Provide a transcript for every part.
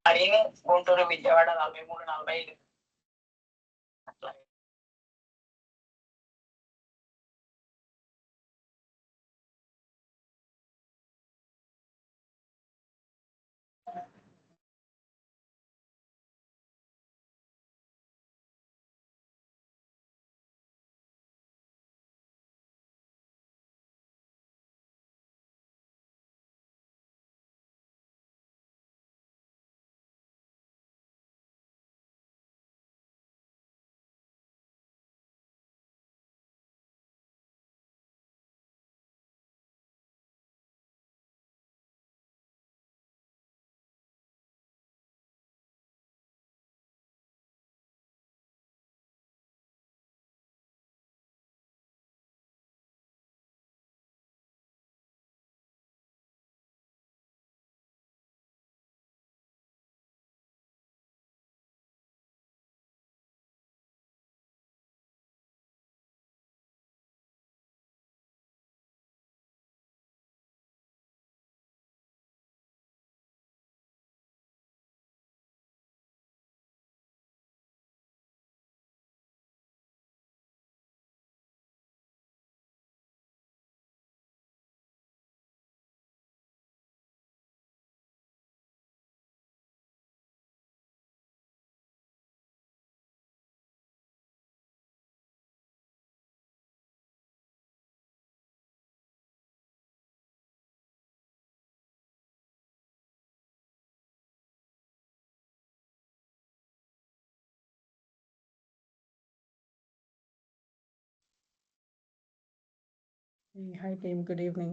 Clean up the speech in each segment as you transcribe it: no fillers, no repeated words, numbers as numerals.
అడిగిన గుంటూరు విజయవాడ 43-45 అట్లా. Hi team, good evening.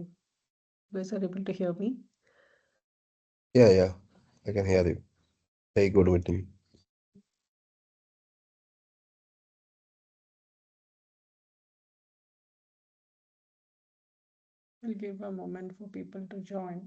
You guys are able to hear me? Yeah, I can hear you. Hey, good evening. I'll give a moment for people to join.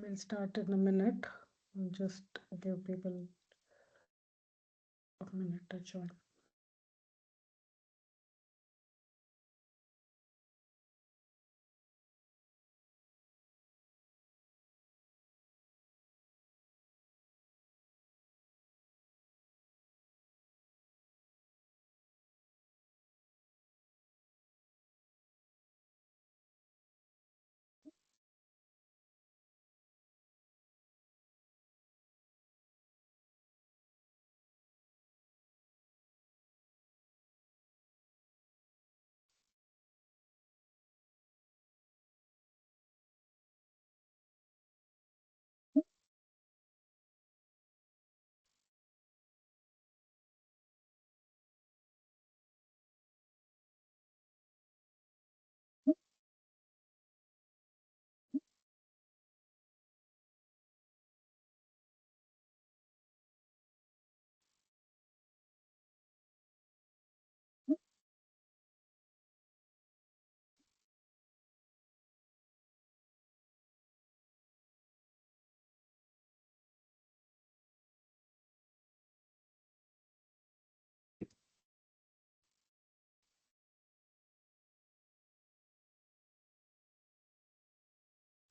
We'll start in a minute. I'll just give people a minute to join.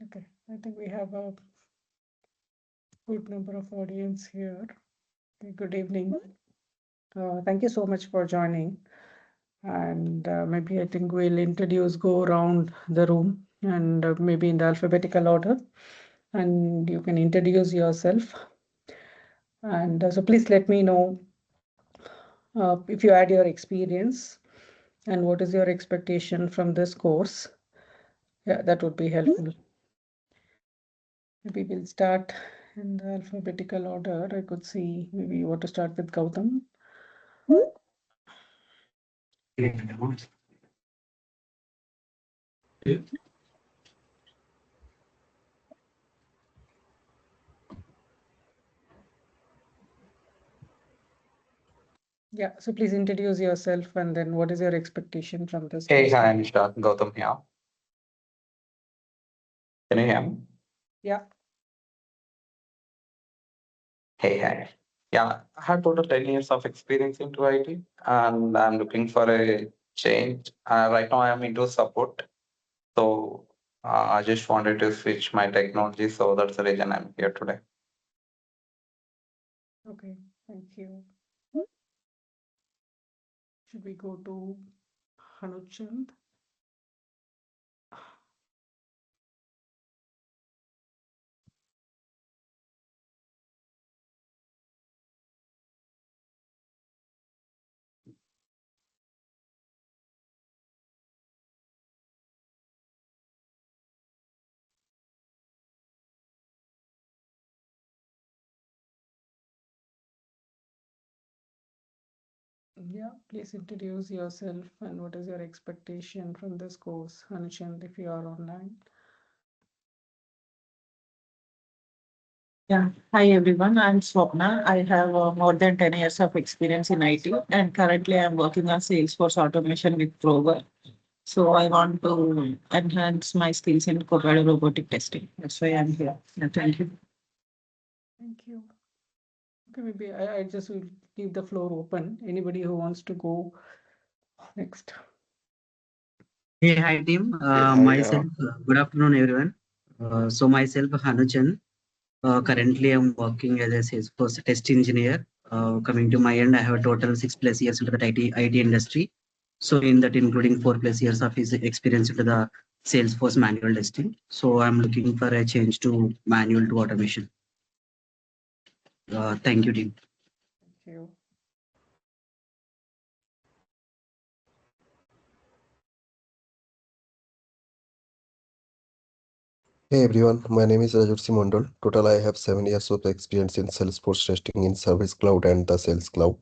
Okay, I think we have a good number of audience here. Okay, good evening. Thank you so much for joining. And maybe I think we'll go around the room and maybe in the alphabetical order. And you can introduce yourself. And so please let me know if you add your experience and what is your expectation from this course. Yeah, that would be helpful. Maybe we'll start in the alphabetical order. I could see maybe you want to start with Gautam. Yeah, so please introduce yourself and then what is your expectation from this Hey, course? hi, I'm Isha. Gautam here. Can you hear me? Yeah. Hey, hi. Yeah, I have total 10 years of experience into IT and I'm looking for a change. Right now, I am into support. So I just wanted to switch my technology. So that's the reason I'm here today. Okay, thank you. Should we go to Hanuchand? Yeah, please introduce yourself and what is your expectation from this course, Hanuchand, if you are online. Yeah. Hi, everyone. I'm Swapna. I have more than 10 years of experience in IT, and currently I'm working on Salesforce automation with Prover. So I want to enhance my skills in Copado robotic testing. That's why I'm here. Yeah, thank you. Thank you. Okay, maybe I just will leave the floor open. Anybody who wants to go next. Hey, hi team. Hi, Myself, good afternoon, everyone. So myself, Hanuchan. Currently, I'm working as a Salesforce test engineer. Coming to my end, I have a total 6+ years into the IT industry. So in that, including 4+ years of his experience into the Salesforce manual testing. So I'm looking for a change to manual to automation. Thank you, team. Thank you. Hey everyone, my name is Rajursi Mondal. Total, I have 7 years of experience in Salesforce testing in Service Cloud and the Sales Cloud.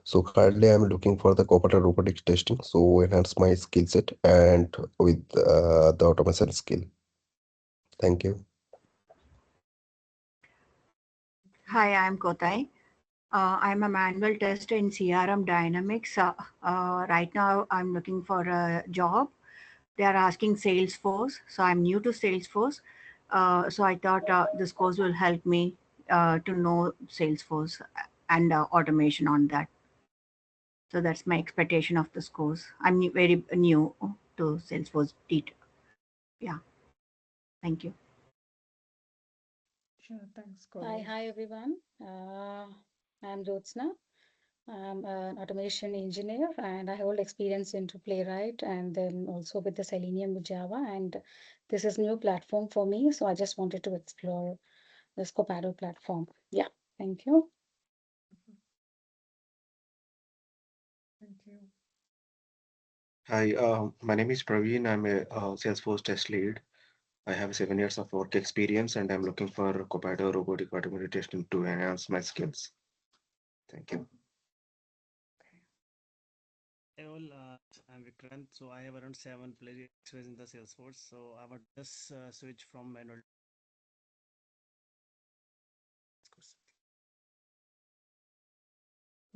So currently, I'm looking for the Copado robotics testing, so enhance my skill set and with the automation skill. Thank you. Hi, I'm Kotai. I'm a manual tester in CRM Dynamics. Right now, I'm looking for a job. They are asking Salesforce, so I'm new to Salesforce. So I thought this course will help me to know Salesforce and automation on that. So that's my expectation of this course. I'm very new to Salesforce. Yeah, thank you. Sure, thanks, Hi, Gauri. hi everyone. I'm Jyotsna. I'm an automation engineer and I hold experience into Playwright and then also with the Selenium with Java. And this is new platform for me. So I just wanted to explore this Copado platform. Yeah, thank you. Thank you. Hi, my name is Praveen. I'm a Salesforce test lead. I have 7 years of work experience and I'm looking for Copado robotic automated testing to enhance my skills. Thank you. Hey all, I'm Vikrant. So I have around 7+ years experience in the Salesforce. So I would just switch from manual.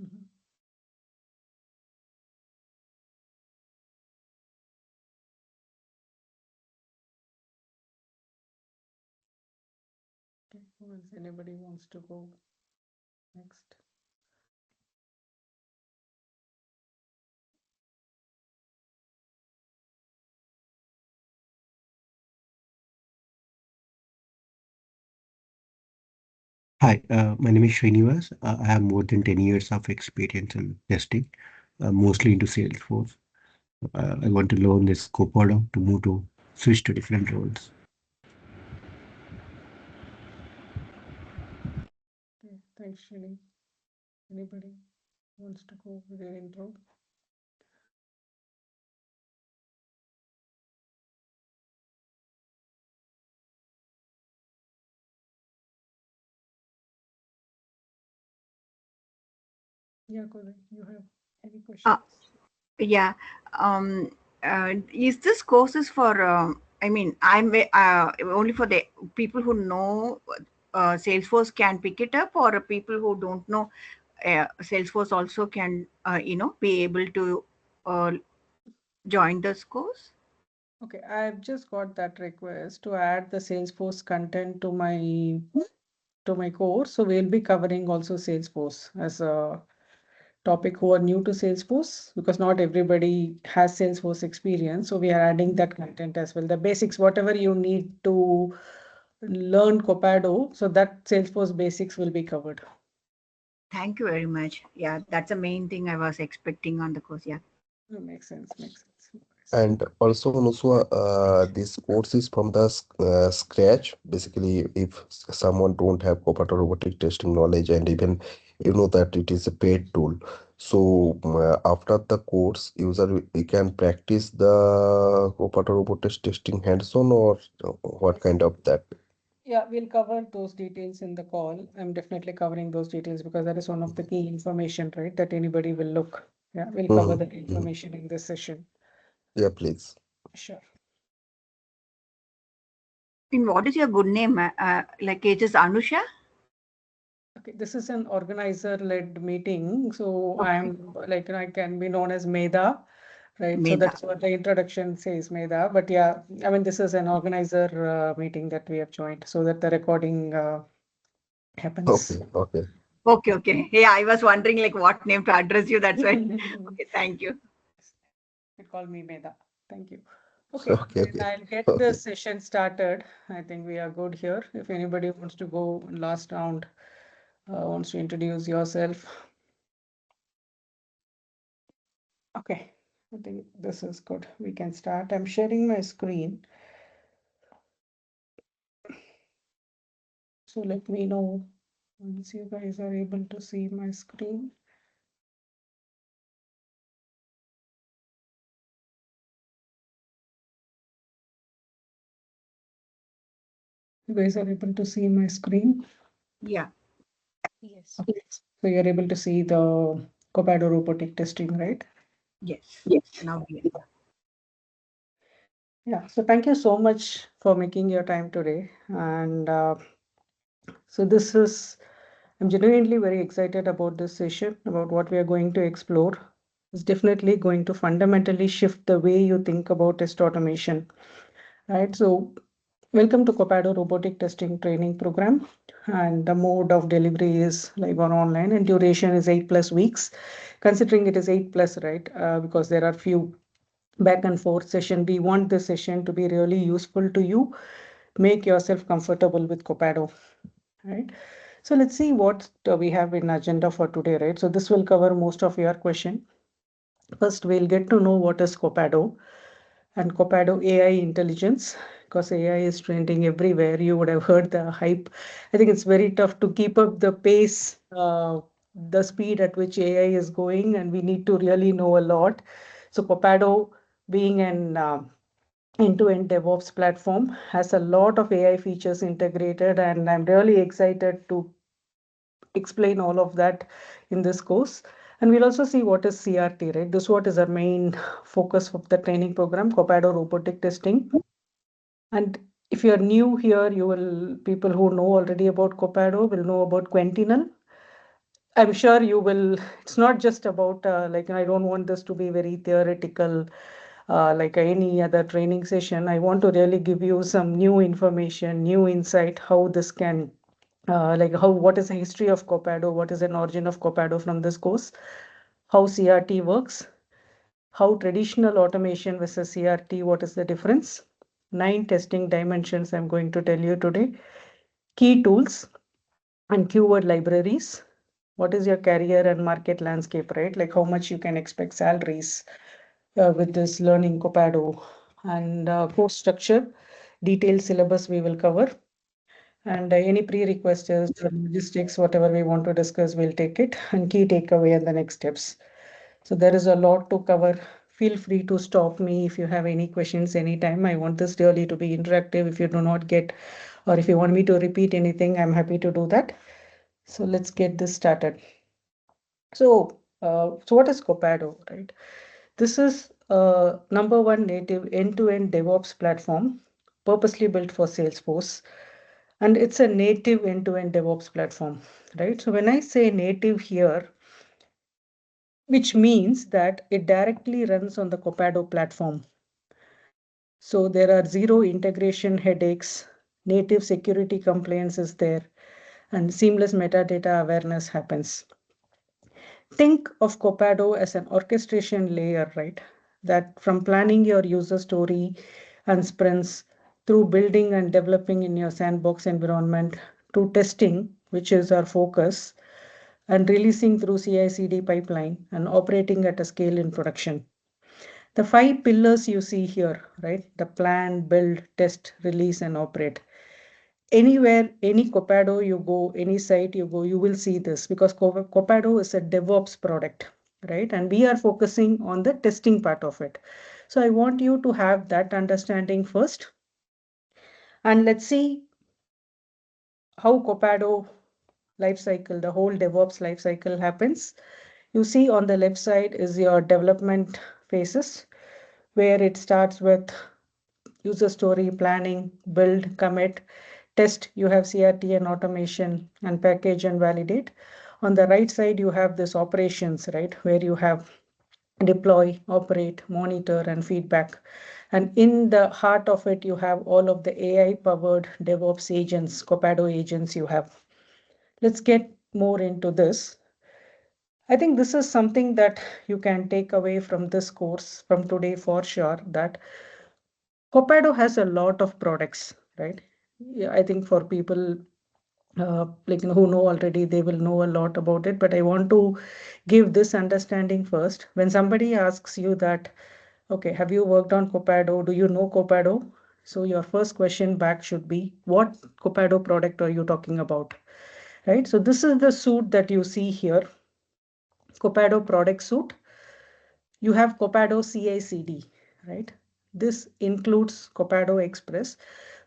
Mhm. Okay, who else? Anybody wants to go next? Hi, my name is Srinivas. I have more than 10 years of experience in testing, mostly into Salesforce. I want to learn this Copado to move to switch to different roles. Okay, thanks, Shini. Anybody wants to go with their intro? Yeah, Kodai, you have any questions? Yeah. Um, is this courses for, I mean, only for the people who know Salesforce can pick it up, or people who don't know Salesforce also can, be able to join this course? Okay, I've just got that request to add the Salesforce content to my course. So we'll be covering also Salesforce as a topic who are new to Salesforce, because not everybody has Salesforce experience. So we are adding that content as well. The basics, whatever you need to learn Copado, so that Salesforce basics will be covered. Thank you very much. Yeah, that's the main thing I was expecting on the course. Yeah. Makes sense, makes sense. And also, Nuswa, this course is from the scratch. Basically, if someone don't have Copilot robotic testing knowledge, and even you know that it is a paid tool, so after the course, user we can practice the Copilot robotic testing hands-on, or what kind of that? Yeah, we'll cover those details in the call. I'm definitely covering those details because that is one of the key information, right? That anybody will look. Yeah, we'll cover that information in this session. Yeah, please. Sure. And what is your good name? Like it is Anusha? Okay, this is an organizer-led meeting, so I'm like I can be known as Meda, right? So Meda. that's what the introduction says, Meda. But yeah, I mean this is an organizer meeting that we have joined, so that the recording happens. Okay, okay. Okay, okay. Yeah, I was wondering like what name to address you. That's why. Okay, thank you. You call me Meda. Thank you. Okay, Okay, then okay, I'll get okay. the session started. I think we are good here. If anybody wants to go last round, wants to introduce yourself. Okay, I think this is good. We can start. I'm sharing my screen. So let me know once you guys are able to see my screen. You guys are able to see my screen? Yeah. Yes. Okay. So you're able to see the Copado robotic testing, right? Yes. Now, yeah. Yeah, so thank you so much for making your time today. And so I'm genuinely very excited about this session, about what we are going to explore. It's definitely going to fundamentally shift the way you think about test automation, right? So welcome to Copado Robotic Testing Training Program. And the mode of delivery is live or online, and duration is 8+ weeks, considering it is 8+, right? Because there are few back and forth session. We want this session to be really useful to you. Make yourself comfortable with Copado, right? So let's see what we have in agenda for today, right? So this will cover most of your question. First, we'll get to know what is Copado and Copado AI intelligence, because AI is trending everywhere. You would have heard the hype. I think it's very tough to keep up the pace, the speed at which AI is going, and we need to really know a lot. So Copado, being an end-to-end DevOps platform, has a lot of AI features integrated, and I'm really excited to explain all of that in this course. And we'll also see what is CRT, right? This what is our main focus of the training program, Copado Robotic Testing. And if you're new here, people who know already about Copado will know about Quentinal. I'm sure you will. It's not just about I don't want this to be very theoretical, like any other training session. I want to really give you some new information, new insight, how this can, what is the history of Copado, what is an origin of Copado from this course, how CRT works, how traditional automation versus CRT, what is the difference, 9 testing dimensions I'm going to tell you today, key tools, and keyword libraries. What is your career and market landscape, right? Like how much you can expect salaries with this learning Copado, and course structure, detailed syllabus we will cover, and any prerequisites or logistics, whatever we want to discuss, we'll take it, and key takeaway and the next steps. So there is a lot to cover. Feel free to stop me if you have any questions anytime. I want this really to be interactive. If you do not get, or if you want me to repeat anything, I'm happy to do that. So let's get this started. So what is Copado, right? This is number one native end-to-end DevOps platform, purposely built for Salesforce. And it's a native end-to-end DevOps platform, right? So when I say native here, which means that it directly runs on the Copado platform. So there are zero integration headaches, native security compliance is there, and seamless metadata awareness happens. Think of Copado as an orchestration layer, right? That from planning your user story and sprints through building and developing in your sandbox environment to testing, which is our focus, and releasing through CI/CD pipeline and operating at a scale in production. The 5 pillars you see here, right? The plan, build, test, release, and operate. Anywhere, any Copado you go, any site you go, you will see this because Copado is a DevOps product, right? And we are focusing on the testing part of it. So I want you to have that understanding first. And let's see how Copado lifecycle, the whole DevOps lifecycle happens. You see on the left side is your development phases, where it starts with user story, planning, build, commit, test. You have CRT and automation, and package and validate. On the right side, you have this operations, right, where you have deploy, operate, monitor, and feedback. And in the heart of it, you have all of the AI-powered DevOps agents, Copado agents you have. Let's get more into this. I think this is something that you can take away from this course from today for sure, that Copado has a lot of products, right? Yeah, I think for people who know already, they will know a lot about it. But I want to give this understanding first. When somebody asks you that, okay, have you worked on Copado? Do you know Copado? So your first question back should be, what Copado product are you talking about? Right? So this is the suite that you see here, Copado product suite. You have Copado CI/CD, right? This includes Copado Express,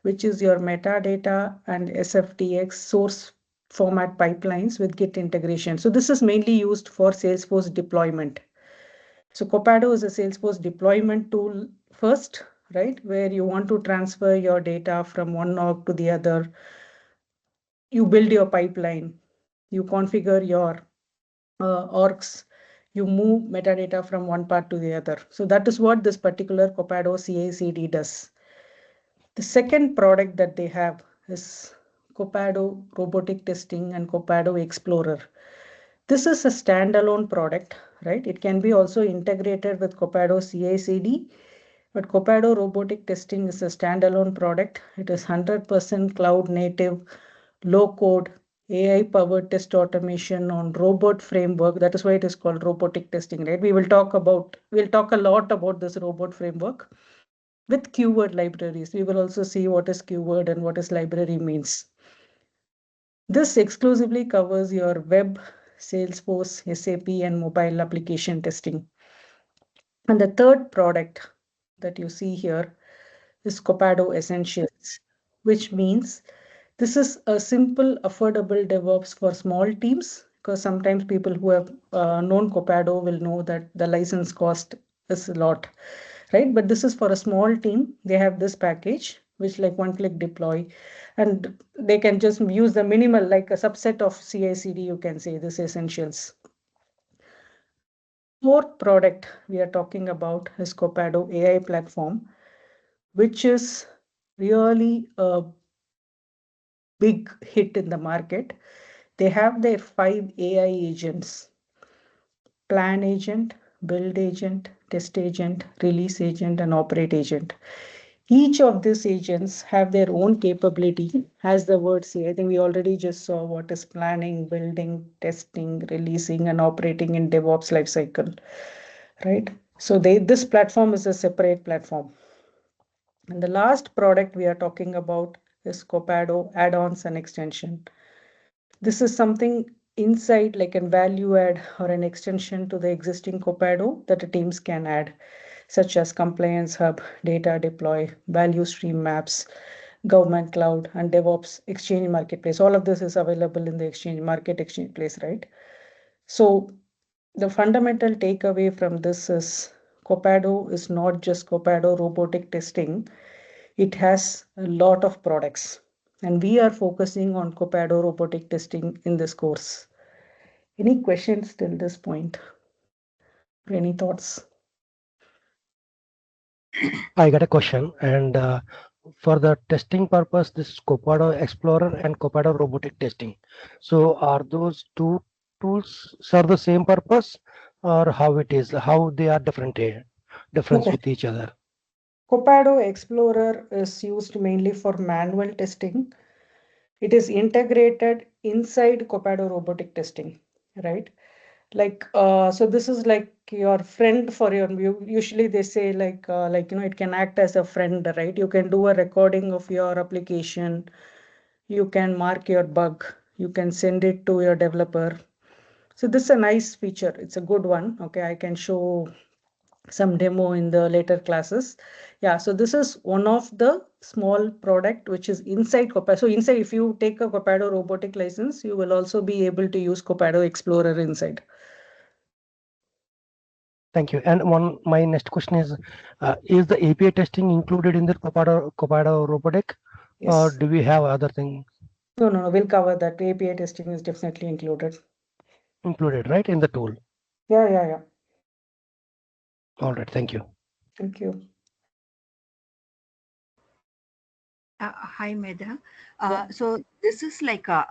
which is your metadata and SFTX source format pipelines with Git integration. So this is mainly used for Salesforce deployment. So Copado is a Salesforce deployment tool first, right? Where you want to transfer your data from one org to the other. You build your pipeline, you configure your orgs, you move metadata from one part to the other. So that is what this particular Copado CI/CD does. The second product that they have is Copado Robotic Testing and Copado Explorer. This is a standalone product, right? It can be also integrated with Copado CI/CD, but Copado Robotic Testing is a standalone product. It is 100% cloud native, low code, AI-powered test automation on robot framework. That is why it is called robotic testing, right? We'll talk a lot about this robot framework with keyword libraries. We will also see what is keyword and what is library means. This exclusively covers your web, Salesforce, SAP, and mobile application testing. And the third product that you see here is Copado Essentials, which means this is a simple, affordable DevOps for small teams, because sometimes people who have known Copado will know that the license cost is a lot, right? But this is for a small team. They have this package, which like one-click deploy, and they can just use the minimal, like a subset of CI/CD, you can say this essentials. Fourth product we are talking about is Copado AI platform, which is really a big hit in the market. They have their 5 AI agents: plan agent, build agent, test agent, release agent, and operate agent. Each of these agents have their own capability, as the word say. I think we already just saw what is planning, building, testing, releasing, and operating in DevOps lifecycle, right? So this platform is a separate platform. And the last product we are talking about is Copado add-ons and extension. This is something inside like a value add or an extension to the existing Copado that the teams can add, such as compliance hub, data deploy, value stream maps, government cloud, and DevOps exchange marketplace. All of this is available in the exchange place, right? So the fundamental takeaway from this is Copado is not just Copado robotic testing. It has a lot of products, and we are focusing on Copado robotic testing in this course. Any questions till this point? Any thoughts? I got a question, and for the testing purpose, this Copado Explorer and Copado Robotic Testing. So, are those two tools serve the same purpose, or how it is? How they are different? Difference Okay. with each other? Copado Explorer is used mainly for manual testing. It is integrated inside Copado robotic testing, right? Like, so this is like your friend for your, usually they say like, it can act as a friend, right? You can do a recording of your application. You can mark your bug. You can send it to your developer. So this is a nice feature. It's a good one. Okay, I can show some demo in the later classes. Yeah, so this is one of the small product which is inside Copado. So inside, if you take a Copado robotic license, you will also be able to use Copado Explorer inside. Thank you. And my next question is the API testing included in the Copado robotic, or Yes. do we have other things No, we'll cover that. API testing is definitely included. included, right, in the tool? Yeah. All right. Thank you. Thank you. Hi, Medha. Yeah. So this is like a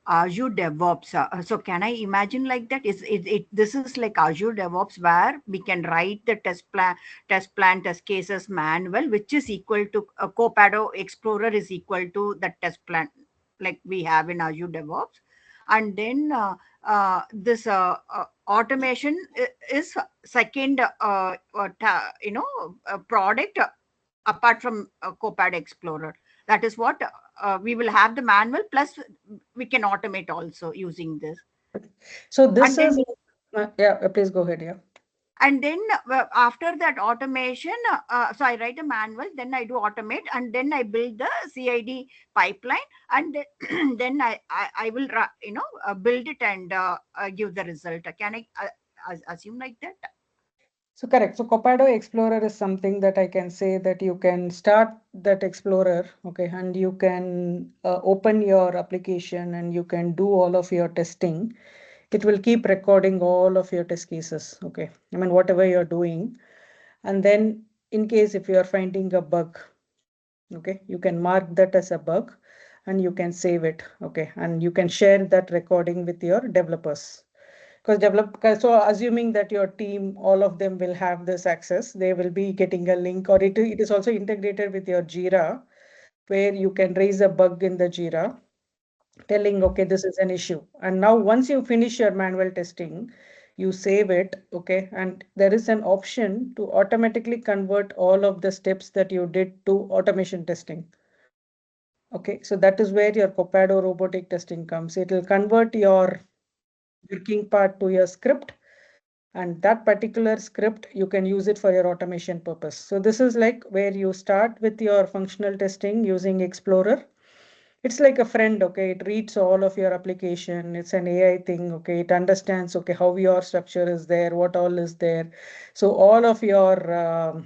Azure DevOps. So can I imagine like that? This is like Azure DevOps where we can write the test cases manual, which is equal to Copado Explorer is equal to the test plan like we have in Azure DevOps, and then this automation is second product apart from Copad Explorer. That is what we will have the manual, plus we can automate also using this. So this And is, then, please go ahead. Yeah. and then after that automation, so I write a manual, then I do automate, and then I build the CID pipeline, and then I will build it and give the result. Can I assume like that? So correct. So Copado Explorer is something that I can say that you can start that Explorer, okay, and you can open your application and you can do all of your testing. It will keep recording all of your test cases, okay. I mean, whatever you're doing. And then in case if you are finding a bug, okay, you can mark that as a bug and you can save it, okay, and you can share that recording with your developers. So assuming that your team, all of them will have this access, they will be getting a link, or it is also integrated with your Jira, where you can raise a bug in the Jira telling, okay, this is an issue. And now once you finish your manual testing, you save it, okay, and there is an option to automatically convert all of the steps that you did to automation testing. Okay, so that is where your Copado robotic testing comes. It will convert your working part to your script, and that particular script you can use it for your automation purpose. So this is like where you start with your functional testing using Explorer. It's like a friend, okay, it reads all of your application. It's an AI thing, okay, it understands, okay, how your structure is there, what all is there. So all of your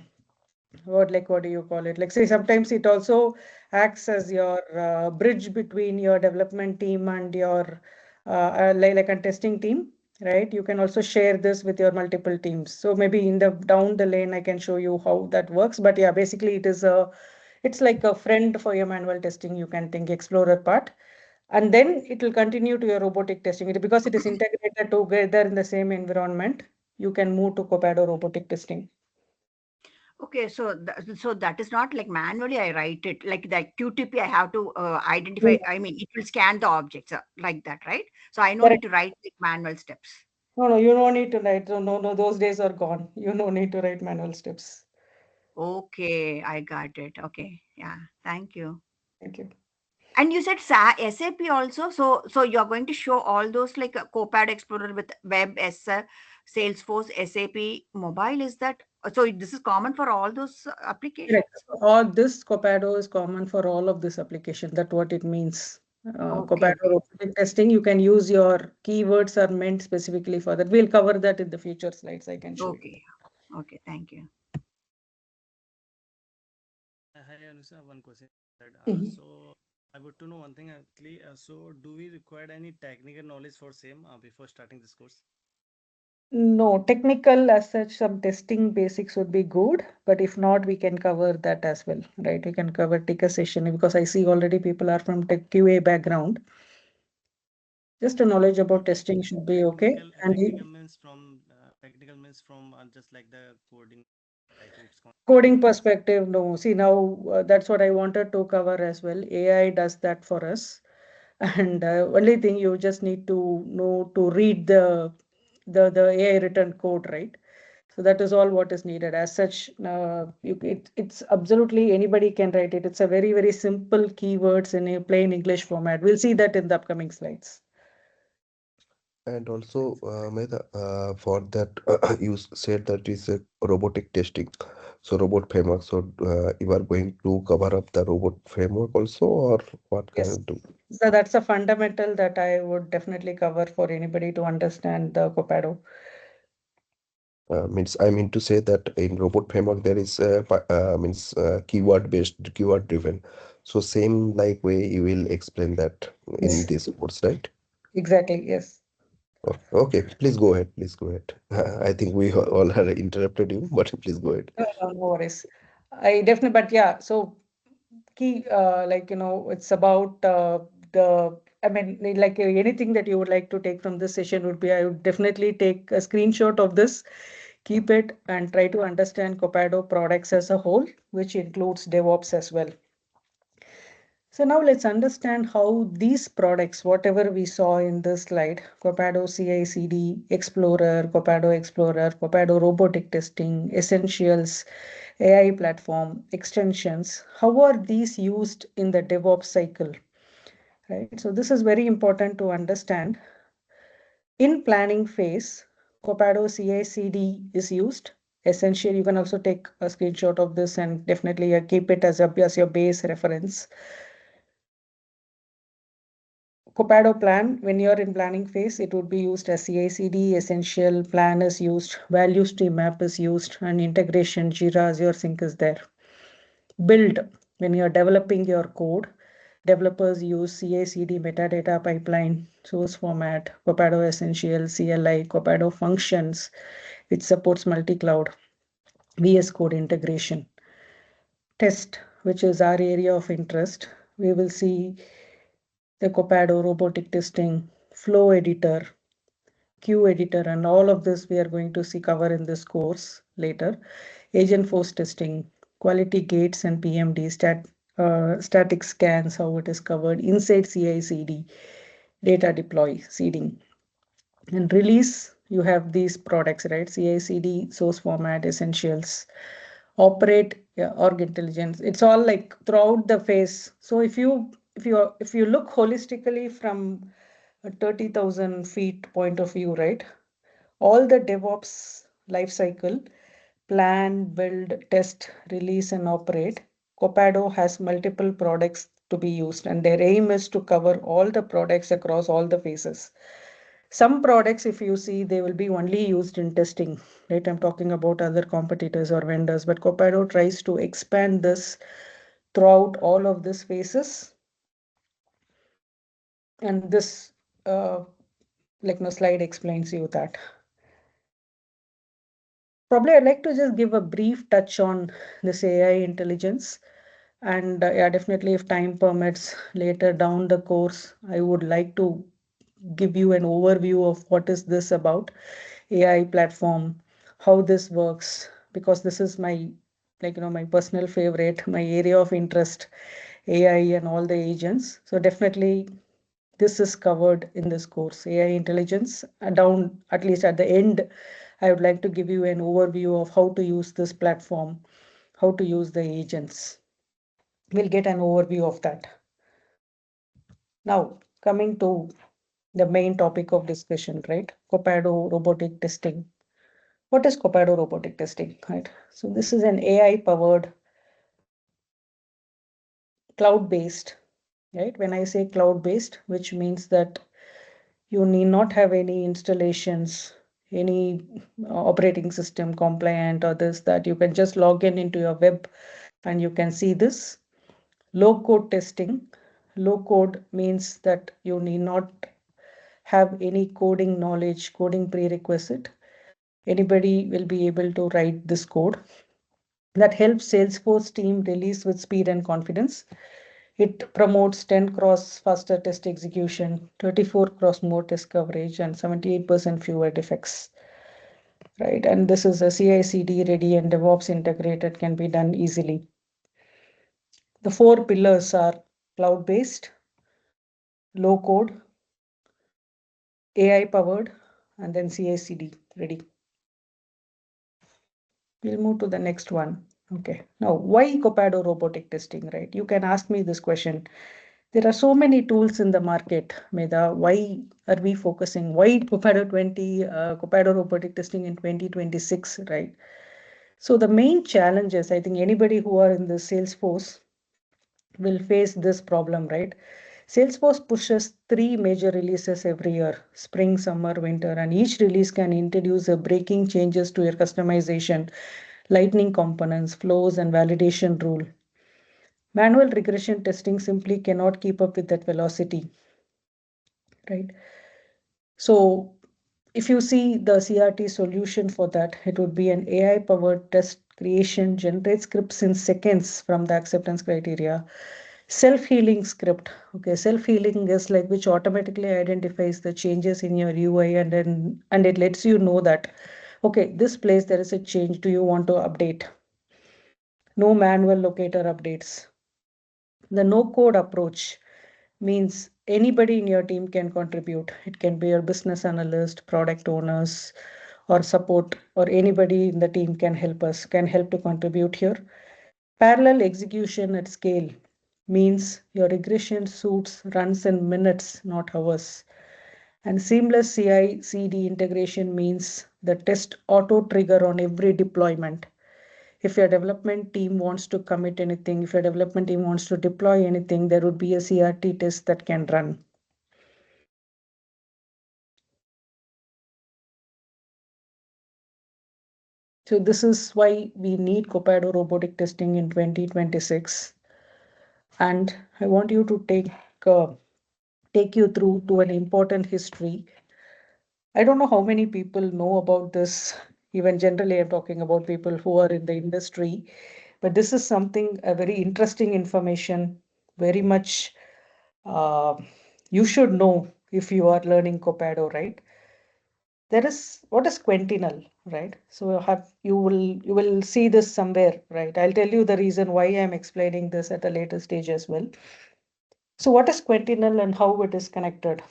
what do you call it, like say sometimes it also acts as your bridge between your development team and your like a testing team, right? You can also share this with your multiple teams. So maybe in the down the lane I can show you how that works, but yeah, basically it's like a friend for your manual testing. You can think Explorer part, and then it will continue to your robotic testing. Because it is integrated together in the same environment, you can move to Copado robotic testing. Okay, so so that is not like manually I write it like the QTP. I have to identify. I mean, it will scan the objects like that, right? So I no need Correct. to write like manual steps. No, you don't need to write. No, those days are gone. You no need to write manual steps. Okay, I got it. Okay, yeah, thank you. Thank you. And you said SAP also. So you're going to show all those like Copad Explorer with Web, Salesforce, SAP Mobile. Is that so? This is common for all those applications. Correct. All this Copado is common for all of this application. That's what it means. Okay, Copado robotic testing, you can use your keywords are meant specifically for that. We'll cover that in the future slides. I can show you. okay, okay. Thank you. Hi, Anusa, one question. Mhm. So I would to know one thing actually. So do we require any technical knowledge for same before starting this course? No, technical as such, some testing basics would be good, but if not, we can cover that as well, right? We can cover take a session because I see already people are from tech QA background. Just a knowledge about testing should be okay. And Technical means from just like the coding, like it's coding perspective, no. See now, that's what I wanted to cover as well. AI does that for us, and only thing you just need to know to read the AI written code, right? So that is all what is needed. As such, it's absolutely anybody can write it. It's a very simple keywords in a plain English format. We'll see that in the upcoming slides. And also, Mehta, for that, you said that is a robotic testing, so robot framework. So you are going to cover up the robot framework also, or what can Yes. you do? So that's a fundamental that I would definitely cover for anybody to understand the Copado. Means I mean to say that in robot framework there is means keyword based, keyword driven. So same like way you will explain that in Yes, this course, right? exactly. Yes. Okay, please go ahead. Please go ahead. I think we all have interrupted you, but please go ahead. No worries. I definitely, but yeah, so key, like, it's about I mean, like anything that you would like to take from this session would be, I would definitely take a screenshot of this, keep it, and try to understand Copado products as a whole, which includes DevOps as well. So now let's understand how these products, whatever we saw in this slide, Copado CI/CD, Explorer, Copado robotic testing, essentials, AI platform, extensions, how are these used in the DevOps cycle, right? So this is very important to understand. In planning phase, Copado CI/CD is used. Essential, you can also take a screenshot of this and definitely keep it as your base reference. Copado plan, when you're in planning phase, it would be used as CI/CD, essential plan is used, value stream map is used, and integration, Jira, Azure Sync is there. Build, when you're developing your code, developers use CI/CD metadata pipeline, source format, Copado essential, CLI, Copado functions, which supports multi-cloud, VS Code integration. Test, which is our area of interest, we will see the Copado robotic testing, flow editor, queue editor, and all of this we are going to see cover in this course later. Agent force testing, quality gates and PMD, static scans, how it is covered, inside CI/CD, data deploy, seeding. And release, you have these products, right? CI/CD, source format, essentials, operate, yeah, org intelligence. It's all like throughout the phase. So if you look holistically from a 30,000 feet point of view, right? All the DevOps lifecycle, plan, build, test, release, and operate. Copado has multiple products to be used, and their aim is to cover all the products across all the phases. Some products, if you see, they will be only used in testing, right? I'm talking about other competitors or vendors, but Copado tries to expand this throughout all of these phases. And this, like no slide explains you that. Probably I'd like to just give a brief touch on this AI intelligence. And yeah, definitely if time permits later down the course, I would like to give you an overview of what is this about AI platform, how this works, because this is my like, my personal favorite, my area of interest, AI and all the agents. So definitely this is covered in this course, AI intelligence. Down, at least at the end, I would like to give you an overview of how to use this platform, how to use the agents. We'll get an overview of that. Now, coming to the main topic of discussion, right? Copado robotic testing. What is Copado robotic testing, right? So this is an AI-powered, cloud-based, right? When I say cloud-based, which means that you need not have any installations, any operating system compliant or this, that you can just log in into your web and you can see this. Low code testing. Low code means that you need not have any coding knowledge, coding prerequisite. Anybody will be able to write this code that helps Salesforce team release with speed and confidence. It promotes 10 cross faster test execution, 34 cross more test coverage, and 78% fewer defects. Right, and this is a CI/CD ready and DevOps integrated, can be done easily. The 4 pillars are cloud-based, low code, AI powered, and then CI/CD ready. We'll move to the next one. Okay, now why Copado robotic testing, right? You can ask me this question. There are so many tools in the market, Medha. Why are we focusing? Why Copado Copado robotic testing in 2026, right? So the main challenges, I think anybody who are in the Salesforce will face this problem, right? Salesforce pushes 3 major releases every year, spring, summer, winter, and each release can introduce a breaking changes to your customization, lightning components, flows, and validation rule. Manual regression testing simply cannot keep up with that velocity, right? So if you see the CRT solution for that, it would be an AI-powered test creation, generate scripts in seconds from the acceptance criteria. Self-healing script. Okay, self-healing is like which automatically identifies the changes in your UI and it lets you know that, okay, this place there is a change. Do you want to update? No manual locator updates. The no-code approach means anybody in your team can contribute. It can be your business analyst, product owners, or support, or anybody in the team can help to contribute here. Parallel execution at scale means your regression suits runs in minutes, not hours. And seamless CI/CD integration means the test auto trigger on every deployment. If your development team wants to commit anything, if your development team wants to deploy anything, there would be a CRT test that can run. So this is why we need Copado robotic testing in 2026. And I want you to take you through to an important history. I don't know how many people know about this. Even generally, I'm talking about people who are in the industry. But this is something, a very interesting information, very much you should know if you are learning Copado, right? There is, what is Quentinal, right? So you will see this somewhere, right? I'll tell you the reason why I'm explaining this at a later stage as well. So what is Quentinal and how it is connected?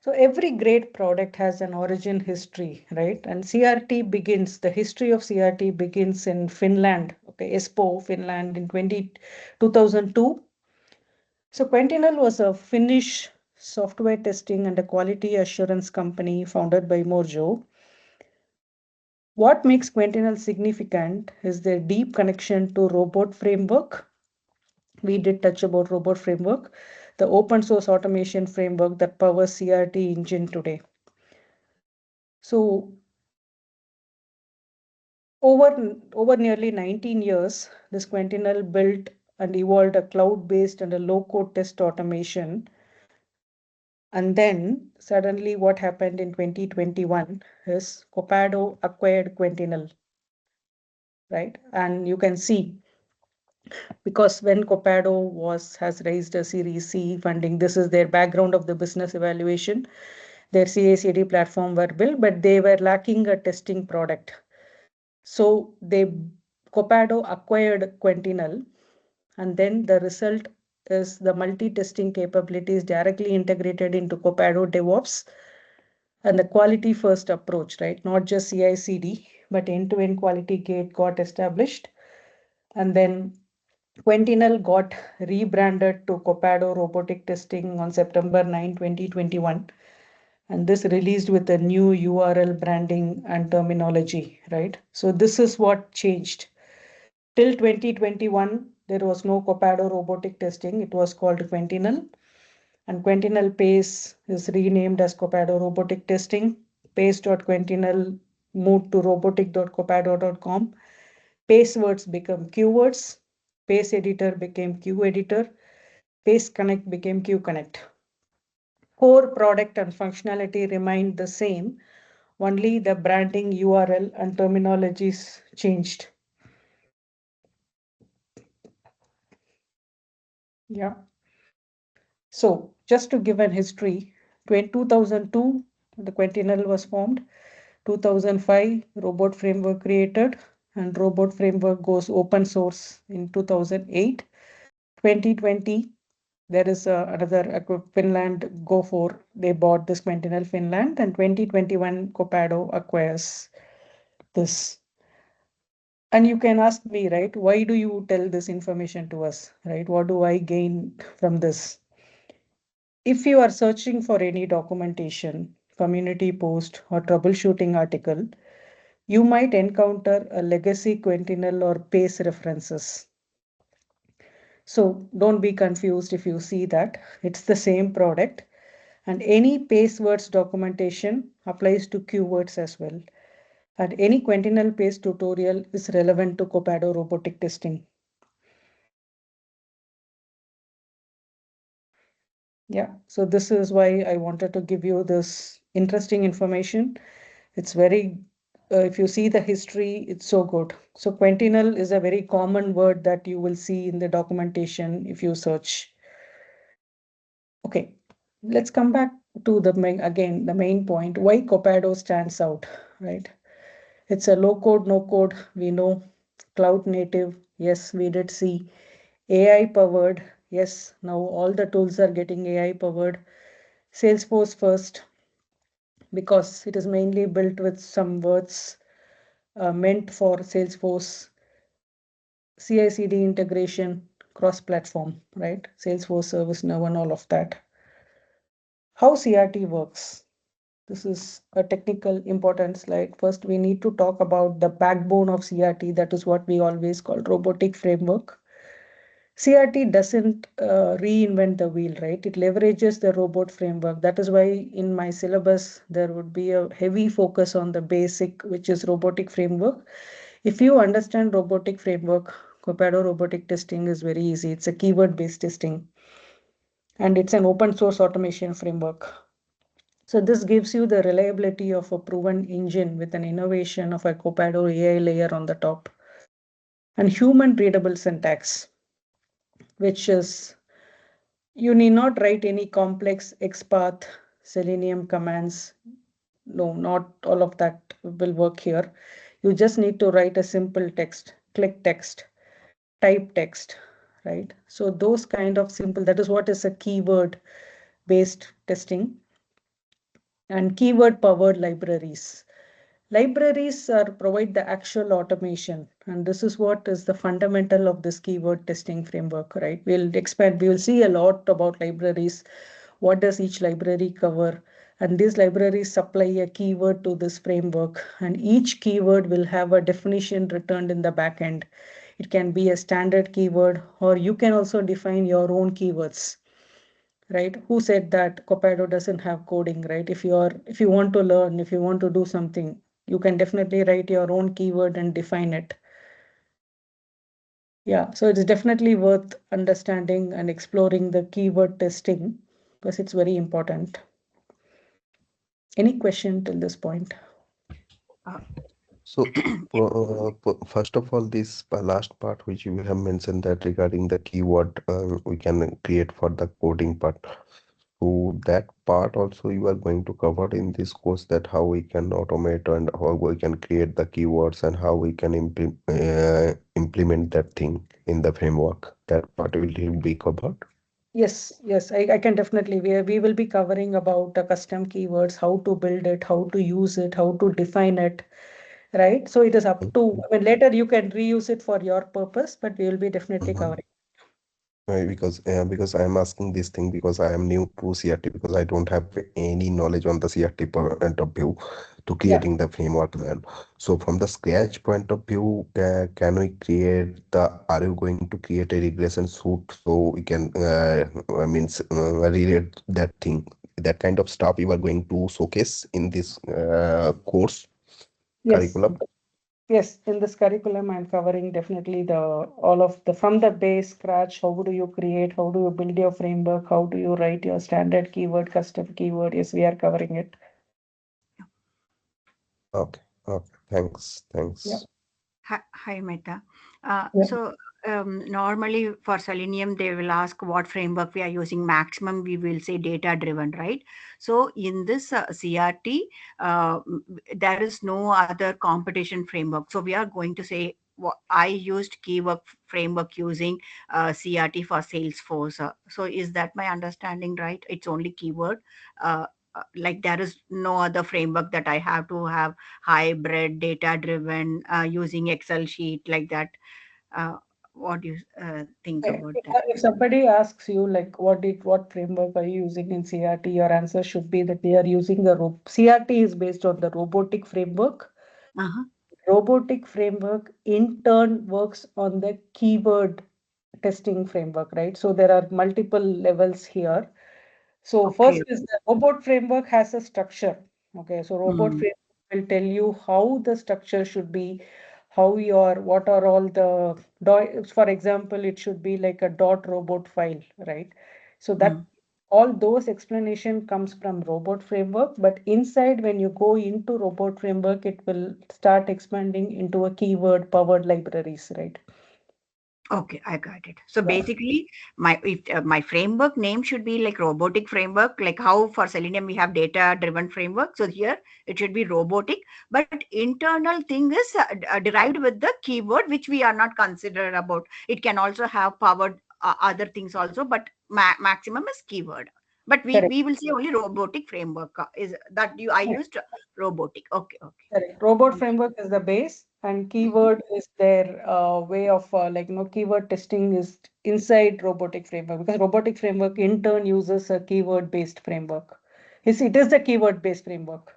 So every great product has an origin history, right? And the history of CRT begins in Finland, okay, Espoo, Finland in 2002. So Quentinal was a Finnish software testing and a quality assurance company founded by Morjo. What makes Quentinal significant is their deep connection to robot framework. We did touch about robot framework, the open source automation framework that powers CRT engine today. So over nearly 19 years, this Quentinal built and evolved a cloud-based and a low-code test automation. And then suddenly what happened in 2021 is Copado acquired Quentinal, right? And you can see, because when Copado has raised a Series C funding, this is their background of the business evaluation. Their CI/CD platform were built, but they were lacking a testing product. So they Copado acquired Quentinal, and then the result is the multi-testing capabilities directly integrated into Copado DevOps and the quality first approach, right? Not just CI/CD, but end-to-end quality gate got established. And then Quentinal got rebranded to Copado Robotic Testing on September 9, 2021. And this released with a new URL branding and terminology, right? So this is what changed. Till 2021, there was no Copado robotic testing. It was called Quentinal. And Quentinal Pace is renamed as Copado Robotic Testing. Pace.quentinal moved to robotic.copado.com. Pace words become keywords. Pace editor became Q editor. Pace Connect became Q Connect. Core product and functionality remained the same. Only the branding, URL, and terminologies changed. Yeah. So just to give an history, 2002, the Quentinal was formed. 2005, Robot Framework created, and Robot Framework goes open source in 2008. 2020, there is another Finland Go4. They bought this Quentinal Finland, and 2021 Copado acquires this. And you can ask me, right, why do you tell this information to us, right? What do I gain from this? If you are searching for any documentation, community post, or troubleshooting article, you might encounter a legacy Quentinal or PACE references. So don't be confused if you see that. It's the same product, and any PACE words documentation applies to keywords as well. And any Quentinal PACE tutorial is relevant to Copado robotic testing. Yeah, so this is why I wanted to give you this interesting information. It's very, if you see the history, it's so good. So Quentinal is a very common word that you will see in the documentation if you search. Okay, let's come back to the main point, why Copado stands out, right? It's a low code, no code, we know. Cloud native, yes, we did see. AI powered, yes, now all the tools are getting AI powered. Salesforce first, because it is mainly built with some words meant for Salesforce. CI/CD integration, cross-platform, right? Salesforce, ServiceNow, and all of that. How CRT works. This is a technical important slide. First, we need to talk about the backbone of CRT. That is what we always call robotic framework. CRT doesn't reinvent the wheel, right? It leverages the robot framework. That is why in my syllabus, there would be a heavy focus on the basic, which is robotic framework. If you understand robotic framework, Copado robotic testing is very easy. It's a keyword-based testing, and it's an open source automation framework. So this gives you the reliability of a proven engine with an innovation of a Copado AI layer on the top. And human readable syntax, which is, you need not write any complex XPath, Selenium commands. No, not all of that will work here. You just need to write a simple text, click text, type text, right? So those kind of simple, that is what is a keyword based testing. And keyword powered libraries. Libraries provide the actual automation, and this is what is the fundamental of this keyword testing framework, right? We will see a lot about libraries. What does each library cover? And these libraries supply a keyword to this framework, and each keyword will have a definition returned in the backend. It can be a standard keyword, or you can also define your own keywords, right? Who said that Copado doesn't have coding, right? If you want to learn, if you want to do something, you can definitely write your own keyword and define it. Yeah, so it's definitely worth understanding and exploring the keyword testing because it's very important. Any question till this point? So, first of all, this last part which you have mentioned that regarding the keyword we can create for the coding part. So that part also you are going to cover in this course, that how we can automate and how we can create the keywords and how we can implement that thing in the framework. That part will be covered. Yes, yes, I can definitely. We will be covering about the custom keywords, how to build it, how to use it, how to define it, right? So it is up to, I mean, later you can reuse it for your purpose, but we will be definitely Mhm. covering. Because I am asking this thing because I am new to CRT, because I don't have any knowledge on the CRT point of view to Yeah. creating the framework. And so from the scratch point of view, can we create are you going to create a regression suite so we can relate that thing, that kind of stuff you are going to showcase in this course Yes. curriculum? Yes, in this curriculum, I'm covering definitely all of the from the base scratch. How do you create? How do you build your framework? How do you write your standard keyword, custom keyword? Yes, we are covering it. Okay, thanks. Yeah. Hi, Meta. Yeah. So normally for Selenium, they will ask what framework we are using. Maximum, we will say data driven, right? So in this CRT, there is no other competition framework. So we are going to say I used keyword framework using CRT for Salesforce. So is that my understanding right? It's only keyword. Like there is no other framework that I have to have hybrid data driven using Excel sheet like that. uh, what do you think Okay. about If that? if somebody asks you like what framework are you using in CRT, your answer should be that we are using the CRT is based on the robotic framework. Uh-huh. Robotic framework in turn works on the keyword testing framework, right? So there are multiple levels here. So Okay. first is the robot framework has a structure. Okay, so robot Mm. framework will tell you how the structure should be, what are all the, for example, it should be like a dot robot file, right? So that Mm. all those explanation comes from robot framework, but inside when you go into robot framework, it will start expanding into a keyword powered libraries, right? Okay, I got it. So Yeah. basically, my framework name should be like robotic framework, like how for Selenium we have data driven framework. So here it should be robotic, but internal thing is derived with the keyword, which we are not considered about. It can also have powered other things also, but maximum is keyword. But Correct. we will say only robotic framework is that you I used robotic. Okay, okay. Correct. Robot framework is the base, and Mhm. keyword is their way of keyword testing is inside robotic framework, because robotic framework in turn uses a keyword based framework. It is the keyword based framework.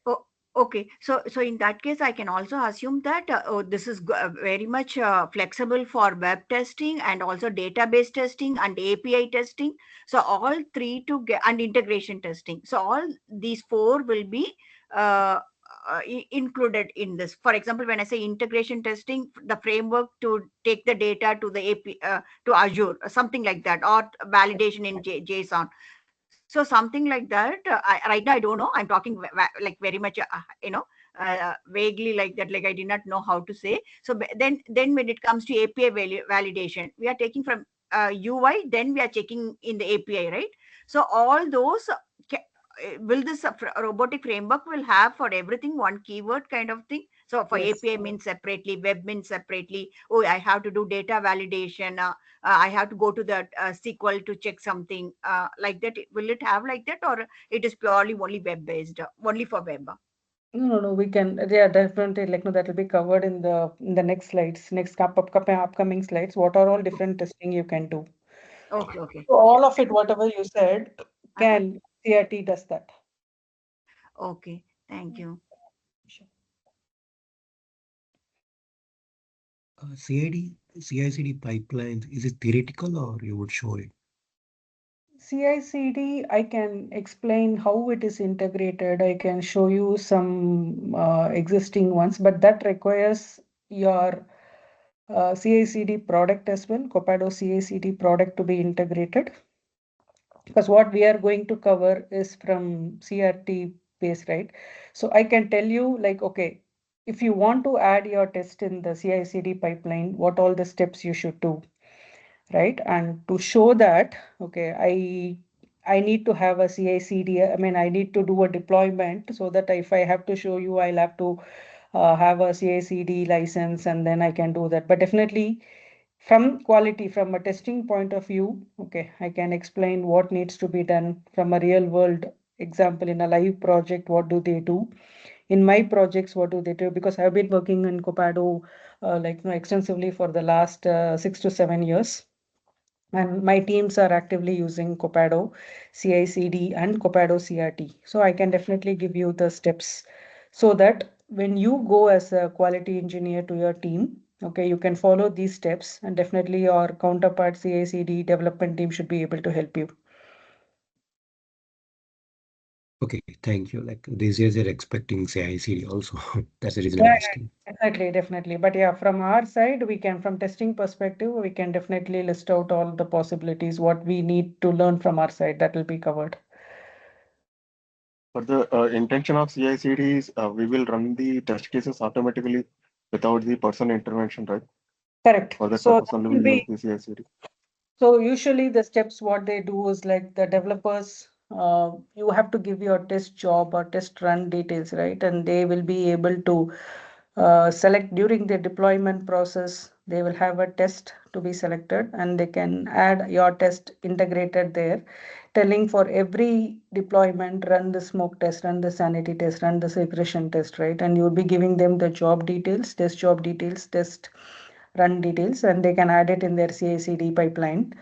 Oh, okay. So in that case, I can also assume that this is very much flexible for web testing and also database testing and API testing. So all three to get and integration testing. So all these four will be uh, included in this. For example, when I say integration testing, the framework to take the data to the AP to Azure, something like that, or validation in JSON. So something like that. Right now, I don't know. I'm talking like very much, vaguely like that. Like I did not know how to say. So then when it comes to API validation, we are taking from UI. Then we are checking in the API, right? So all those. Will this robotic framework will have for everything one keyword kind of thing? So for Yes. API means separately, web means separately. Oh, I have to do data validation. I have to go to the SQL to check something like that. Will it have like that, or it is purely only web based, only for web? No. We can. Yeah, definitely. Like no, that will be covered in the next slides, upcoming slides. What are all different testing you can do? Okay, okay, So sure, all of it, sure. whatever you said, Uh-huh. can CRT does that. Okay, thank you. Sure. CI/CD pipelines, is it theoretical or you would show it? CI/CD, I can explain how it is integrated. I can show you some existing ones, but that requires your CI/CD product as well, Copado CI/CD product to be integrated. Because what we are going to cover is from CRT base, right? So I can tell you like, okay, if you want to add your test in the CI/CD pipeline, what all the steps you should do, right? And to show that, okay, I need to have a CI/CD. I mean, I need to do a deployment so that if I have to show you, I'll have to have a CI/CD license, and then I can do that. But definitely, from quality, from a testing point of view, okay, I can explain what needs to be done from a real world example in a live project. What do they do? In my projects, what do they do? Because I've been working in Copado extensively for the last 6 to 7 years. And my teams are actively using Copado CI/CD and Copado CRT. So I can definitely give you the steps so that when you go as a quality engineer to your team, okay, you can follow these steps, and definitely your counterpart CI/CD development team should be able to help you. Okay, thank you. Like these years they're expecting CI/CD also. That's the reason Yeah, I'm yeah, asking. definitely, definitely. But yeah, from our side, we can, from testing perspective, we can definitely list out all the possibilities, what we need to learn from our side, that will be covered. But the intention of CI/CD is we will run the test cases automatically without the person intervention, right? Correct. For that So purpose that only will we use be the CI/CD. So usually the steps what they do is like the developers, you have to give your test job or test run details, right? And they will be able to select during the deployment process. They will have a test to be selected, and they can add your test integrated there, telling for every deployment, run the smoke test, run the sanity test, run the regression test, right? And you'll be giving them the job details, test run details, and they can add it in their CI/CD pipeline.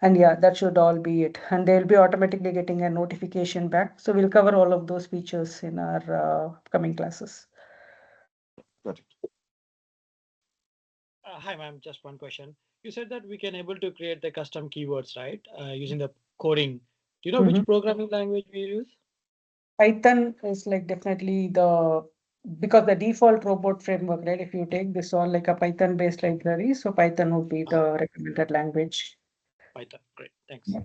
And yeah, that should all be it. And they'll be automatically getting a notification back. So we'll cover all of those features in our upcoming classes. Got it. Hi, ma'am. Just one question. You said that we can able to create the custom keywords, right? Using the coding. Do you know which programming language we use? Python is like definitely because the default robot framework, right? If you take this all like a Python based library, so Python would be the recommended language. Python. Great. Thanks. Yeah.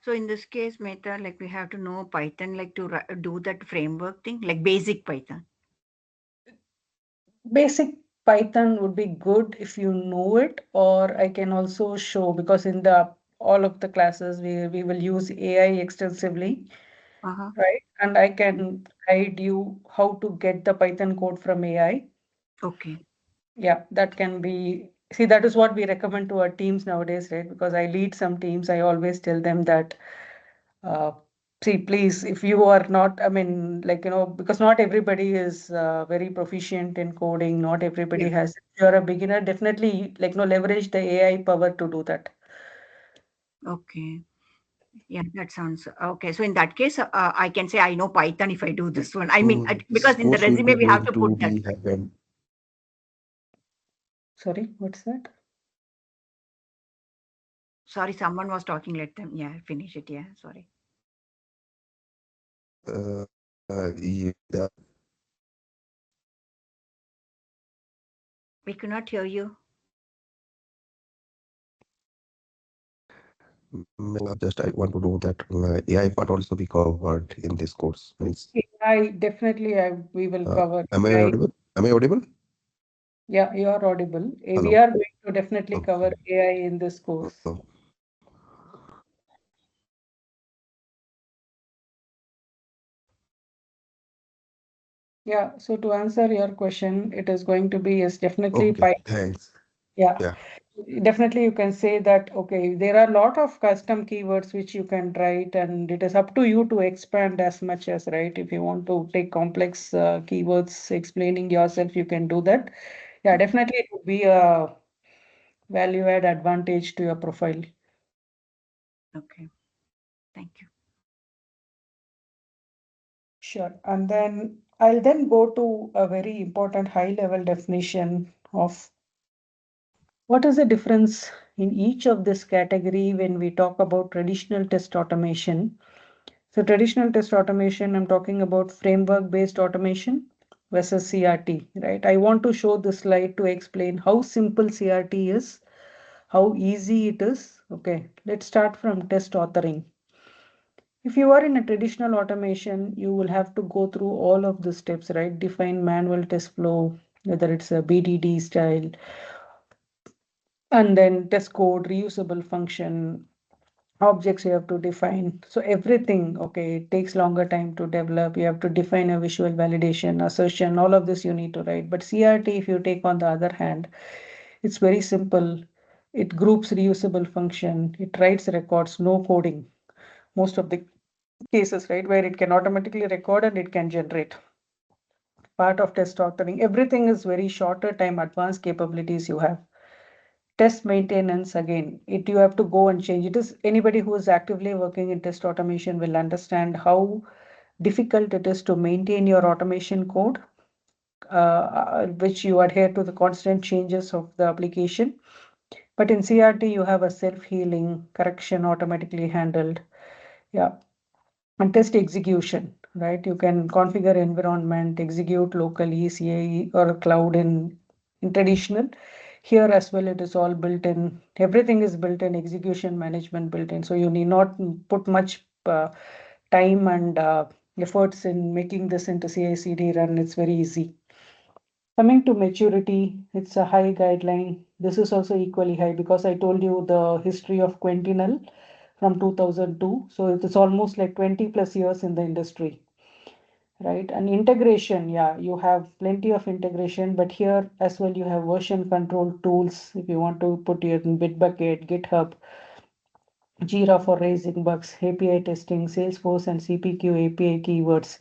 So in this case, Meta, like we have to know Python, like to do that framework thing, like basic Python. Basic Python would be good if you know it, or I can also show, because in the all of the classes we will use AI extensively, right? And I can guide you how to get the Python code from AI. Okay. Yeah, that can be, see, that is what we recommend to our teams nowadays, right? Because I lead some teams, I always tell them that, see, please, if you are not, I mean, like, because not everybody is very proficient in coding, not everybody has, if you're a beginner, definitely, like, leverage the AI power to do that. Okay. Yeah, that sounds okay. So in that case, I can say I know Python if I do this one. I mean, because in the Course will resume be we have going to to put that. be happened. Sorry, what's that? Sorry, someone was talking. Let them, yeah, finish it. Yeah, sorry. Yeah. We could not hear you. Just I want to know that AI part also be covered in this course. Means, AI, definitely, we will cover am I AI. audible? Am I audible? Yeah, you are audible. We Hello. are going to definitely cover AI in this course. Yeah, so to answer your question, it is going to be definitely Python. Thanks. Yeah, definitely you can say that, okay, there are a lot of custom keywords which you can write, and it is up to you to expand as much as, right? If you want to take complex keywords, explaining yourself, you can do that. Yeah, definitely it would be a value add advantage to your profile. Okay, thank you. Sure. And then I'll then go to a very important high level definition of what is the difference in each of this category when we talk about traditional test automation. So traditional test automation, I'm talking about framework-based automation versus CRT, right? I want to show this slide to explain how simple CRT is, how easy it is. Okay, let's start from test authoring. If you are in a traditional automation, you will have to go through all of the steps, right? Define manual test flow, whether it's a BDD style, And then test code, reusable function, objects you have to define. So everything, okay, it takes longer time to develop. You have to define a visual validation, assertion, all of this you need to write. But CRT, if you take on the other hand, it's very simple. It groups reusable function. It writes records, no coding. Most of the cases, right, where it can automatically record and it can generate. Part of test authoring, everything is very shorter time, advanced capabilities you have. Test maintenance, again, you have to go and change. It is anybody who is actively working in test automation will understand how difficult it is to maintain your automation code, which you adhere to the constant changes of the application. But in CRT, you have a self-healing correction automatically handled. Yeah. And test execution, right? You can configure environment, execute locally, CAE or cloud in traditional. Here as well, it is all built in. Everything is built in, execution management built in. So you need not put much time and efforts in making this into CI/CD run. It's very easy. Coming to maturity, it's a high guideline. This is also equally high because I told you the history of Quentinel from 2002. So it is almost like 20 plus years in the industry, right? And integration, yeah, you have plenty of integration, but here as well, you have version control tools. If you want to put it in Bitbucket, GitHub, Jira for raising bugs, API testing, Salesforce and CPQ API keywords,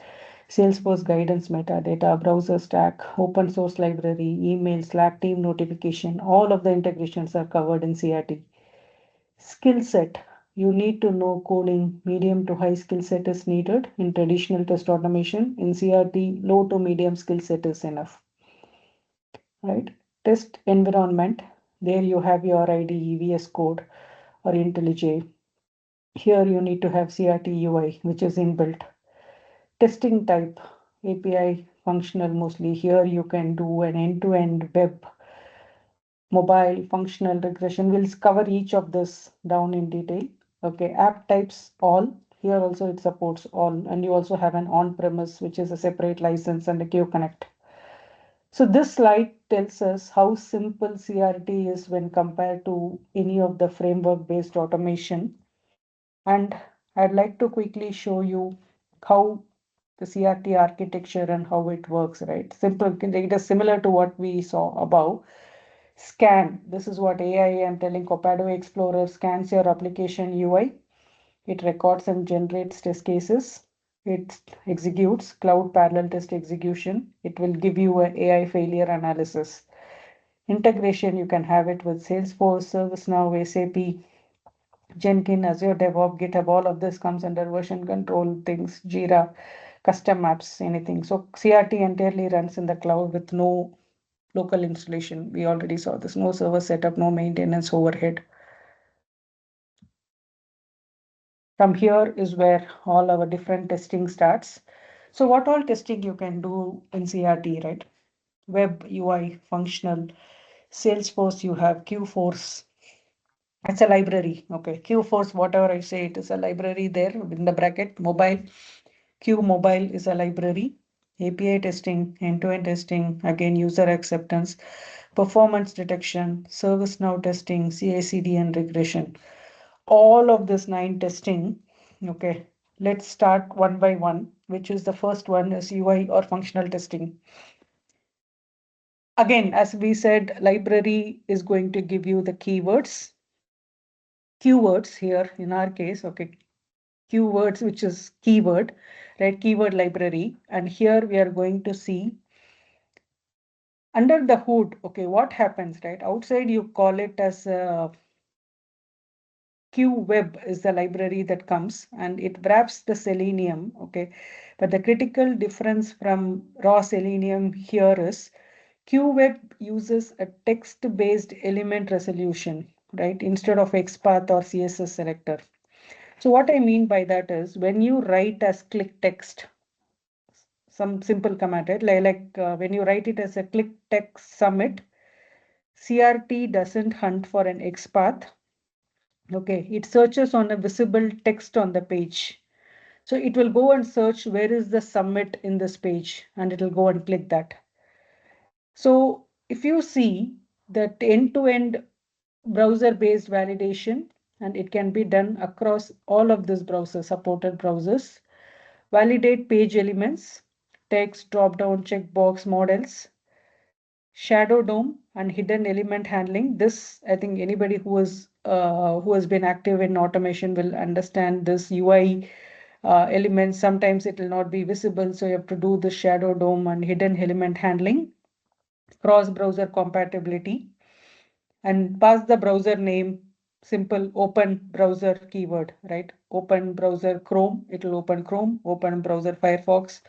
Salesforce guidance metadata, browser stack, open source library, email, Slack team notification, all of the integrations are covered in CRT. Skill set, you need to know coding. Medium to high skill set is needed in traditional test automation. In CRT, low to medium skill set is enough, right? Test environment, there you have your IDE, VS Code or IntelliJ. Here you need to have CRT UI, which is inbuilt. Testing type, API functional mostly. Here you can do an end-to-end web, mobile, functional regression. We'll cover each of this down in detail. Okay, app types all. Here also it supports all. And you also have an on-premise, which is a separate license and a Q Connect. So this slide tells us how simple CRT is when compared to any of the framework-based automation. And I'd like to quickly show you how the CRT architecture and how it works, right? Simple, it is similar to what we saw above. Scan, this is what AI I'm telling. Copado Explorer scans your application UI. It records and generates test cases. It executes cloud parallel test execution. It will give you an AI failure analysis. Integration, you can have it with Salesforce, ServiceNow, SAP, Jenkins, Azure DevOps, GitHub, all of this comes under version control things, Jira, custom apps, anything. So CRT entirely runs in the cloud with no local installation. We already saw this, no server setup, no maintenance overhead. From here is where all our different testing starts. So what all testing you can do in CRT, right? Web, UI, functional, Salesforce, you have QForce. It's a library, okay. QForce, whatever I say, it is a library there in the bracket. Mobile, Q Mobile is a library. API testing, end-to-end testing, again, user acceptance, performance detection, ServiceNow testing, CI/CD and regression. All of this 9 testing, okay. Let's start one by one, which is the first one is UI or functional testing. Again, as we said, library is going to give you the keywords. Keywords here in our case, okay, keywords, which is keyword, right? Keyword library. And here we are going to see under the hood, okay, what happens, right? Outside you call it as QWeb is the library that comes and it wraps the Selenium, okay? But the critical difference from raw Selenium here is QWeb uses a text-based element resolution, right? Instead of XPath or CSS selector. So what I mean by that is when you write as click text, some simple command, right? Like when you write it as a click text submit, CRT doesn't hunt for an XPath. Okay, it searches on a visible text on the page. So it will go and search where is the submit in this page and it will go and click that. So if you see that end-to-end browser-based validation, and it can be done across all of these browsers, supported browsers. Validate page elements, text, drop-down, checkbox, models, shadow DOM, and hidden element handling. This, I think anybody who has been active in automation will understand this UI elements. Sometimes it will not be visible, so you have to do the shadow DOM and hidden element handling. Cross-browser compatibility, and pass the browser name, simple open browser keyword, right? Open browser Chrome, it will open Chrome, open browser Firefox.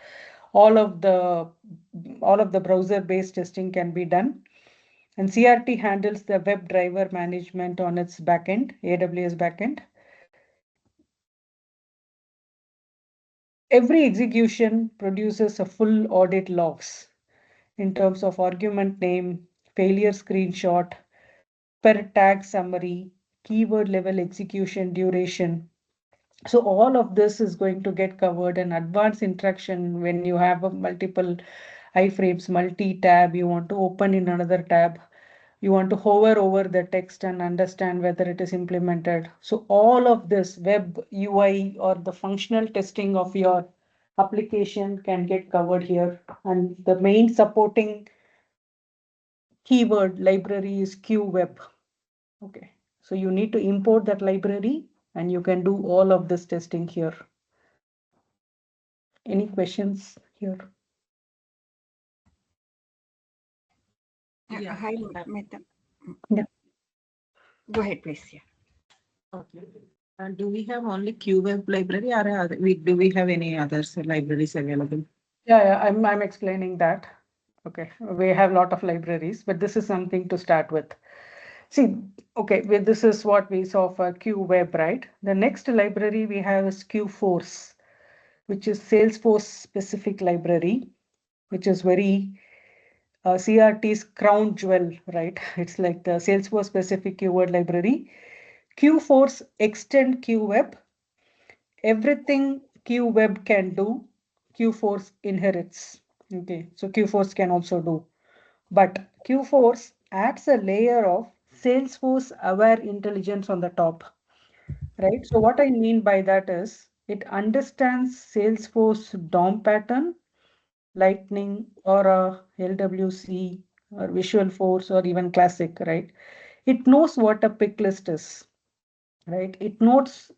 All of the browser-based testing can be done. And CRT handles the web driver management on its backend, AWS backend. Every execution produces a full audit logs in terms of argument name, failure screenshot, per tag summary, keyword level execution duration. So all of this is going to get covered in advanced interaction when you have a multiple iframes, multi-tab, you want to open in another tab, you want to hover over the text and understand whether it is implemented. So all of this web UI or the functional testing of your application can get covered here. And the main supporting keyword library is QWeb. Okay, so you need to import that library and you can do all of this testing here. Any questions here? Yeah. Hi, Mehta. Yeah. Go ahead, please. Yeah. Okay. And do we have only QWeb library or do we have any other libraries available? Yeah, I'm explaining that. Okay, we have a lot of libraries, but this is something to start with. See, okay, this is what we saw for QWeb, right? The next library we have is QForce, which is Salesforce specific library, which is very CRT's crown jewel, right? It's like the Salesforce specific keyword library. QForce extend QWeb. Everything QWeb can do, QForce inherits. Okay, so QForce can also do. But QForce adds a layer of Salesforce aware intelligence on the top, right? So what I mean by that is it understands Salesforce DOM pattern, Lightning or a LWC or Visual Force or even Classic, right? It knows what a pick list is, right? It knows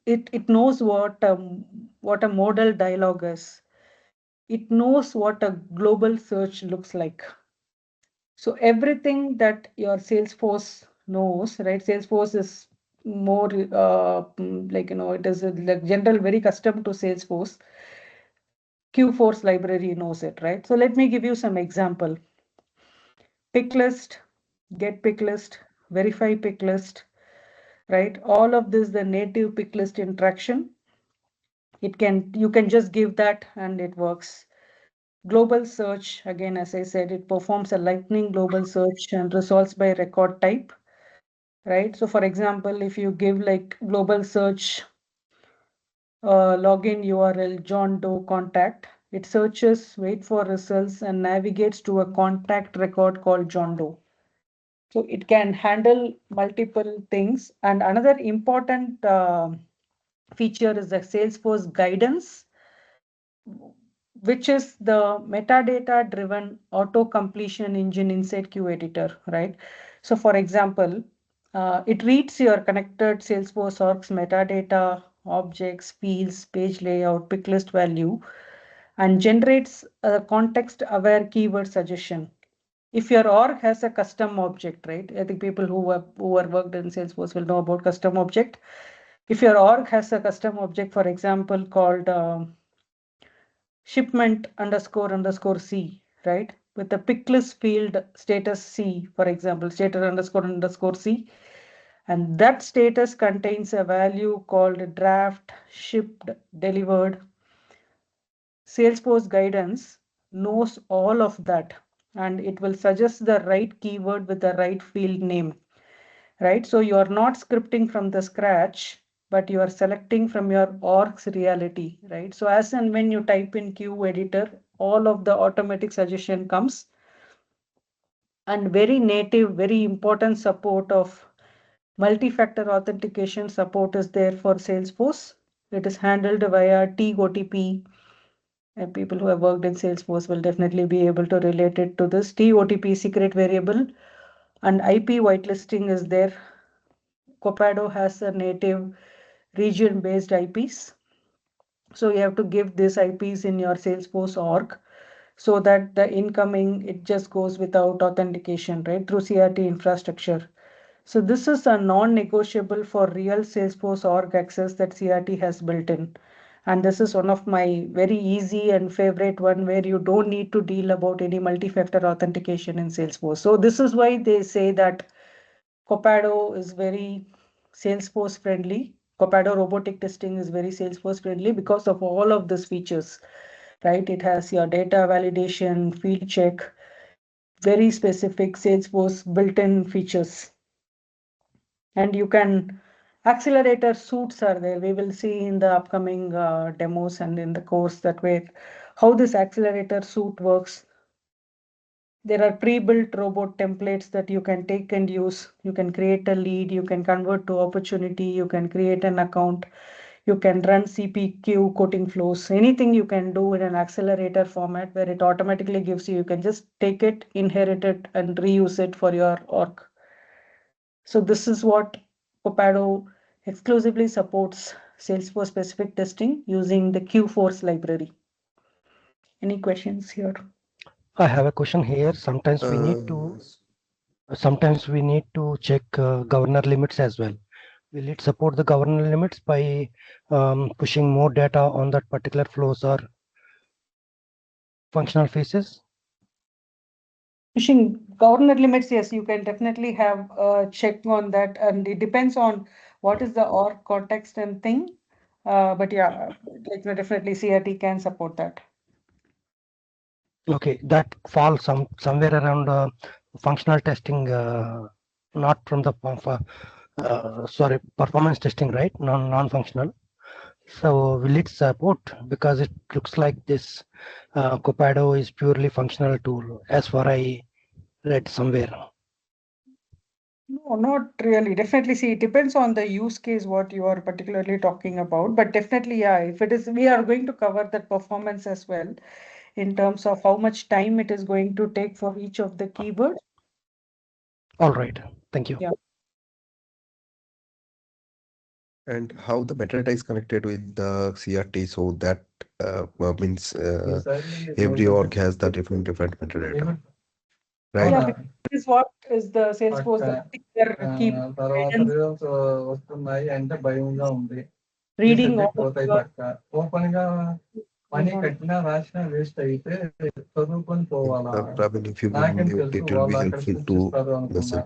what a modal dialog is. It knows what a global search looks like. So everything that your Salesforce knows, right? Salesforce is more like, it is like general, very custom to Salesforce. QForce library knows it, right? So let me give you some example. Pick list, get pick list, verify pick list, right? All of this, the native pick list interaction. You can just give that and it works. Global search, again, as I said, it performs a lightning global search and resolves by record type, right? So for example, if you give like global search login URL John Doe contact, it searches, wait for results and navigates to a contact record called John Doe. So it can handle multiple things. And another important feature is the Salesforce guidance, which is the metadata driven auto completion engine inside QEditor, right? So for example, it reads your connected Salesforce orgs metadata, objects, fields, page layout, pick list value, and generates a context aware keyword suggestion. If your org has a custom object, right? I think people who have worked in Salesforce will know about custom object. If your org has a custom object, for example, called shipment __ C, right? With the pick list field status C, for example, status __ C. And that status contains a value called draft, shipped, delivered. Salesforce guidance knows all of that and it will suggest the right keyword with the right field name, right? So you are not scripting from the scratch, but you are selecting from your org's reality, right? So as and when you type in QEditor, all of the automatic suggestion comes, and very native, very important support of Multi-factor authentication support is there for Salesforce. It is handled via TOTP. And people who have worked in Salesforce will definitely be able to relate it to this. TOTP secret variable and IP whitelisting is there. Copado has a native region-based IPs. So you have to give these IPs in your Salesforce org so that the incoming, it just goes without authentication, right, through CRT infrastructure. So this is a non-negotiable for real Salesforce org access that CRT has built in. And this is one of my very easy and favorite one where you don't need to deal about any multi-factor authentication in Salesforce. So this is why they say that Copado is very Salesforce friendly. Copado robotic testing is very Salesforce friendly because of all of these features, right? It has your data validation, field check, very specific Salesforce built-in features. And you can, accelerator suites are there. We will see in the upcoming demos and in the course that way, how this accelerator suite works. There are pre-built robot templates that you can take and use. You can create a lead, you can convert to opportunity, you can create an account, you can run CPQ quoting flows, anything you can do in an accelerator format where it automatically gives you, you can just take it, inherit it, and reuse it for your org. So this is what Copado exclusively supports Salesforce specific testing using the Q-Force library. Any questions here? I have a question here. Sometimes we need to check governor limits as well. Will it support the governor limits by pushing more data on that particular flows or functional phases? Pushing governor limits, yes, you can definitely have a check on that, and it depends on what is the org context and thing. But yeah, like definitely CRT can support that. Okay, that falls somewhere around functional testing, not from the performance testing, right? Non-functional. So will it support? Because it looks like this Copado is purely functional tool, as far I read somewhere. No, not really. Definitely, see, it depends on the use case what you are particularly talking about. But definitely, yeah, if it is, we are going to cover that performance as well in terms of how much time it is going to take for each of the keywords. All right, thank you. Yeah. And how the metadata is connected with the CRT, so that means every org has the different metadata, right? Yeah, this is what is the Salesforce their key guidance, reading all of your Praveen, if you go on mute, it will be helpful to listen.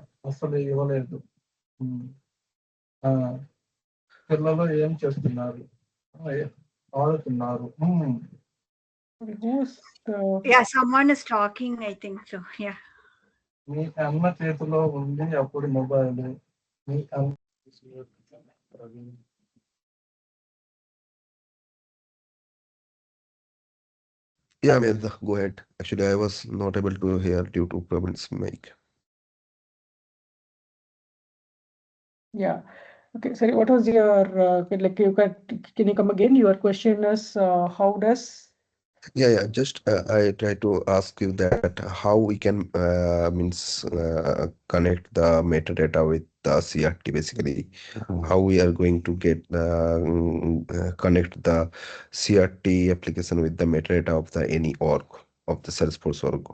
who's the Yeah, someone is talking, I think so. Yeah. Yeah, Medha, go ahead. Actually, I was not able to hear due to Praveen's mic. yeah. Okay, sorry, what was your like can you come again? Your question is how does Yeah, just I try to ask you that how we can means connect the metadata with the CRT basically. How we are going to get connect the CRT application with the metadata of the any org of the Salesforce org.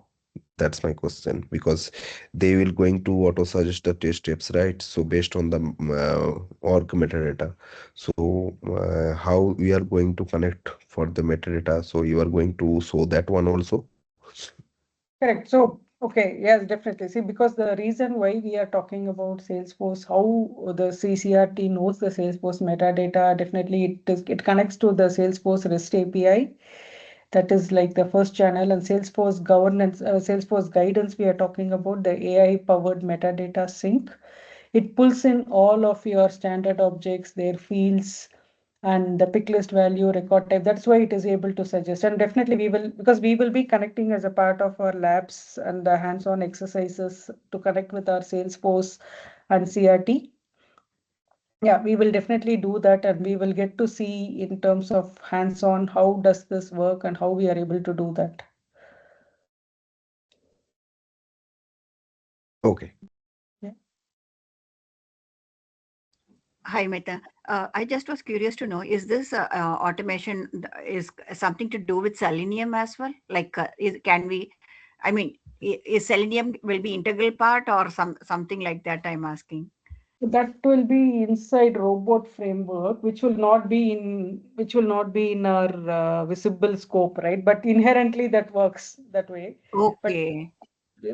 That's my question, because they will going to auto suggest the test steps, right? So based on the org metadata. So how we are going to connect for the metadata? So you are going to show that one also. correct? So okay, yes, definitely. See, because the reason why we are talking about Salesforce, how the CCRT knows the Salesforce metadata, definitely it connects to the Salesforce REST API. That is like the first channel, and Salesforce governance, Salesforce guidance, we are talking about the AI powered metadata sync. It pulls in all of your standard objects, their fields, and the pick list value, record type. That's why it is able to suggest. And definitely we will, because we will be connecting as a part of our labs and the hands-on exercises to connect with our Salesforce and CRT. Yeah, we will definitely do that, and we will get to see in terms of hands-on how does this work and how we are able to do that. Okay. Hi, Meta. I just was curious to know, is this automation is something to do with Selenium as well? Like, can we, I mean, is Selenium will be integral part or something like that, I'm asking. That will be inside robot framework, which will not be in our visible scope, right? But inherently that works that way. Okay.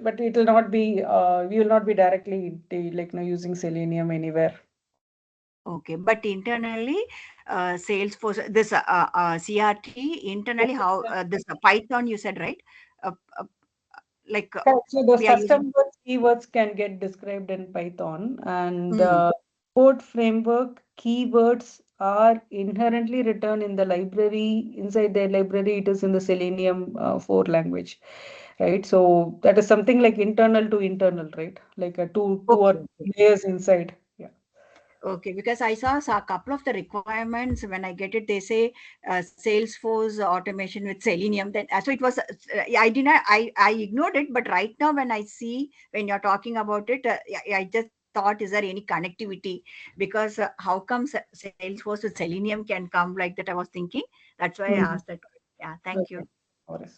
But it will not be, we will not be directly using Selenium anywhere. Okay, but internally, Salesforce, this CRT, internally, how this Python you said, right? Uh, uh, like So those we are using. custom keywords can get described in Python, and Mm. code framework keywords are inherently written in the library. Inside the library, it is in the Selenium 4 language, right? So that is something like internal to internal, right? Like a two or Okay. layers inside. Yeah. Okay, because I saw a couple of the requirements when I get it, they say Salesforce automation with Selenium. Then so it was. I didn't. I ignored it, but right now when I see when you're talking about it, I just thought, is there any connectivity? Because how come Salesforce with Selenium can come like that? I was thinking. That's why I asked that. Yeah, thank you. Okay.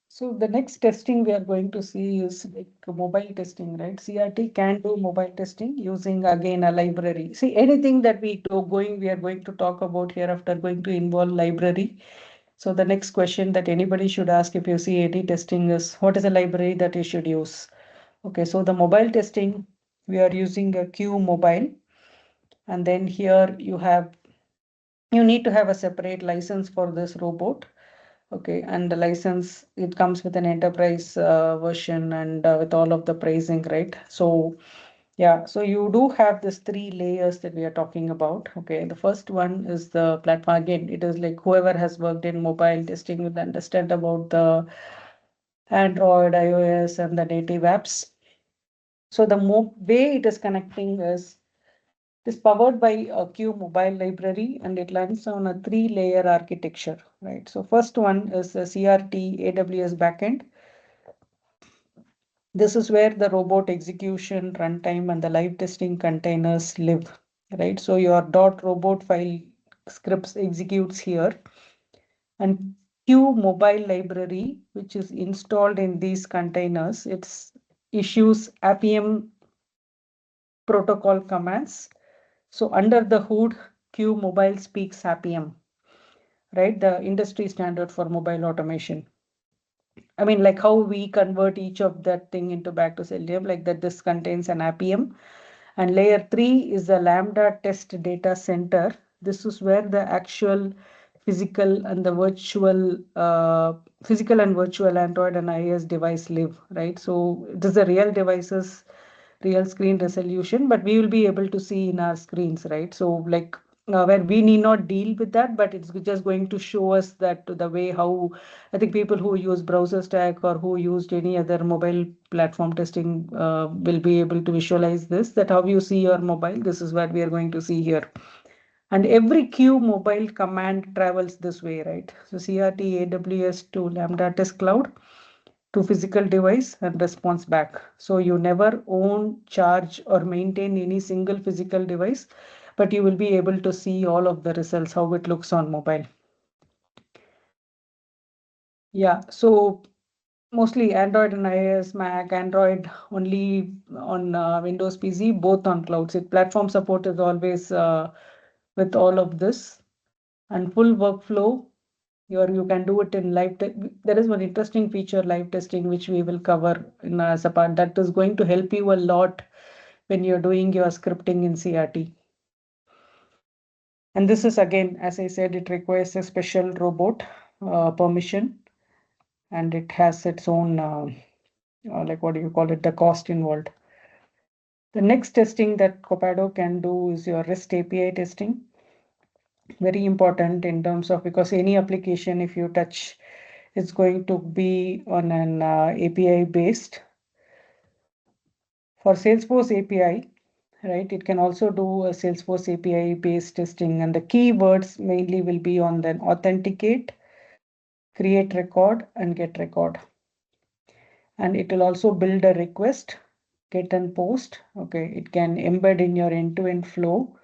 So the next testing we are going to see is like mobile testing, right? CRT can do mobile testing using again a library. See, anything that we are going to talk about here after going to involve library. So the next question that anybody should ask if you see AT testing is, what is a library that you should use? Okay, so the mobile testing, we are using a Q mobile. And then here you need to have a separate license for this robot. Okay, and the license, it comes with an enterprise version and with all of the pricing, right? So yeah, so you do have this 3 layers that we are talking about. Okay, the first one is the platform. Again, it is like whoever has worked in mobile testing will understand about the Android, iOS, and the native apps. So the way it is connecting is it is powered by a Q mobile library, and it runs on a 3-layer architecture, right? So first one is the CRT AWS backend. This is where the robot execution, runtime, and the live testing containers live, right? So your .robot file scripts executes here, and Q mobile library, which is installed in these containers, it issues Appium protocol commands. So under the hood, Q mobile speaks Appium, right? The industry standard for mobile automation. I mean, like how we convert each of that thing into back to Selenium, like that this contains an Appium. And layer 3 is the Lambda test data center. This is where the actual physical and virtual Android and iOS device live, right? So this is the real devices, real screen resolution, but we will be able to see in our screens, right? So like where we need not deal with that, but it's just going to show us that the way how I think people who use browser stack or who used any other mobile platform testing will be able to visualize this, that how you see your mobile, this is what we are going to see here. And every Q mobile command travels this way, right? So CRT AWS to Lambda test cloud to physical device and response back. So you never own, charge, or maintain any single physical device, but you will be able to see all of the results, how it looks on mobile. Yeah, so mostly Android and iOS, Mac, Android only on Windows PC, both on clouds. Platform support is always with all of this, and full workflow. You can do it in live. There is one interesting feature, live testing, which we will cover in as a part that is going to help you a lot when you're doing your scripting in CRT. And this is again, as I said, it requires a special robot permission, and it has its own like what do you call it, the cost involved. The next testing that Copado can do is your REST API testing. Very important in terms of, because any application, if you touch, it's going to be on an API based. For Salesforce API, right, it can also do a Salesforce API based testing, and the keywords mainly will be on then authenticate, create record, and get record. And it will also build a request, get and post. Okay, it can embed in your end-to-end flow.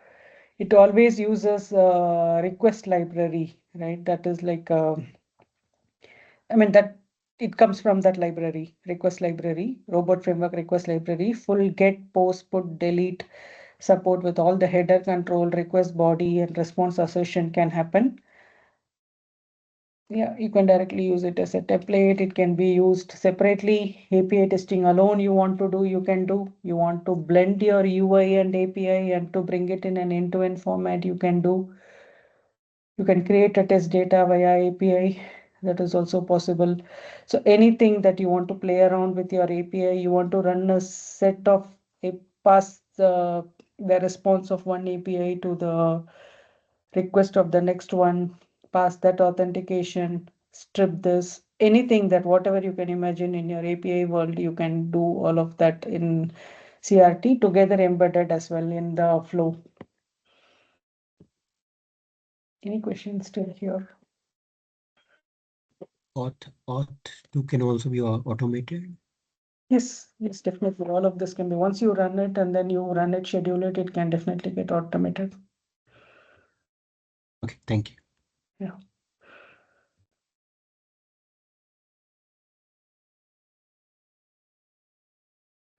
It always uses a request library, right? That is like that it comes from that library, request library, robot framework request library, full get, post, put, delete, support with all the header control, request body, and response assertion can happen. Yeah, you can directly use it as a template. It can be used separately. API testing alone you want to do, you can do. You want to blend your UI and API and to bring it in an end-to-end format, you can do. You can create a test data via API. That is also possible. So anything that you want to play around with your API, you want to run a set of pass the response of one API to the request of the next one, pass that authentication, strip this, anything that whatever you can imagine in your API world, you can do all of that in CRT together embedded as well in the flow. Any questions still here? Auth2 can also be automated. Yes, definitely. All of this can be, once you run it and then you run it, schedule it, it can definitely get automated. Okay, thank you. Yeah.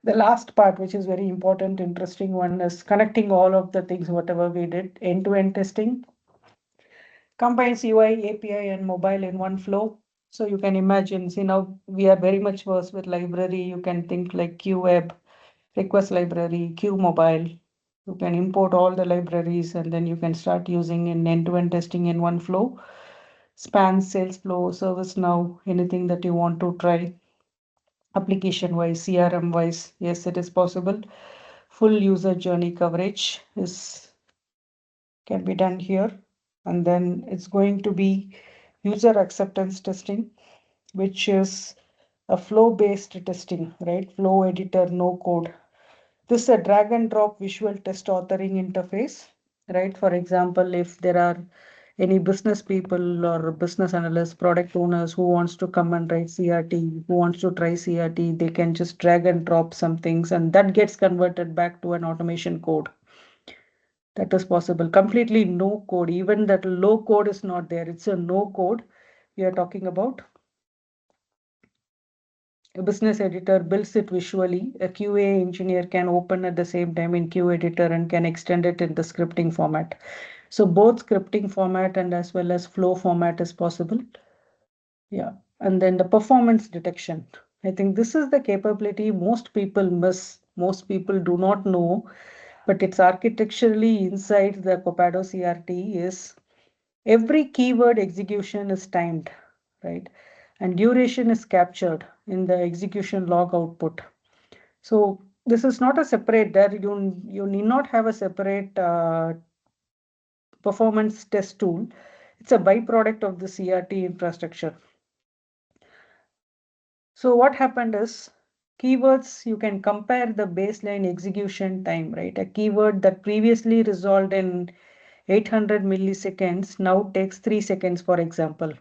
The last part, which is very important, interesting one, is connecting all of the things, whatever we did, end-to-end testing. Combines UI, API, and mobile in one flow. So you can imagine, see now we are very much versed with library. You can think like QWeb, request library, QMobile. You can import all the libraries and then you can start using in end-to-end testing in one flow. Spans, sales flow, ServiceNow, anything that you want to try. Application-wise, CRM-wise, yes, it is possible. Full user journey coverage can be done here. And then it's going to be user acceptance testing, which is a flow-based testing, right? Flow editor, no code. This is a drag and drop visual test authoring interface, right? For example, if there are any business people or business analysts, product owners who wants to come and write CRT, who wants to try CRT, they can just drag and drop some things and that gets converted back to an automation code. That is possible. Completely no code. Even that low code is not there. It's a no code. We are talking about a business editor builds it visually. A QA engineer can open at the same time in Q editor and can extend it in the scripting format. So both scripting format and as well as flow format is possible. Yeah. And then the performance detection. I think this is the capability most people miss. Most people do not know, but it's architecturally inside the Copado CRT is every keyword execution is timed, right? And duration is captured in the execution log output. So this is not a separate, there you need not have a separate performance test tool. It's a byproduct of the CRT infrastructure. So what happened is keywords, you can compare the baseline execution time, right? A keyword that previously resolved in 800 milliseconds now takes 3 seconds, for example.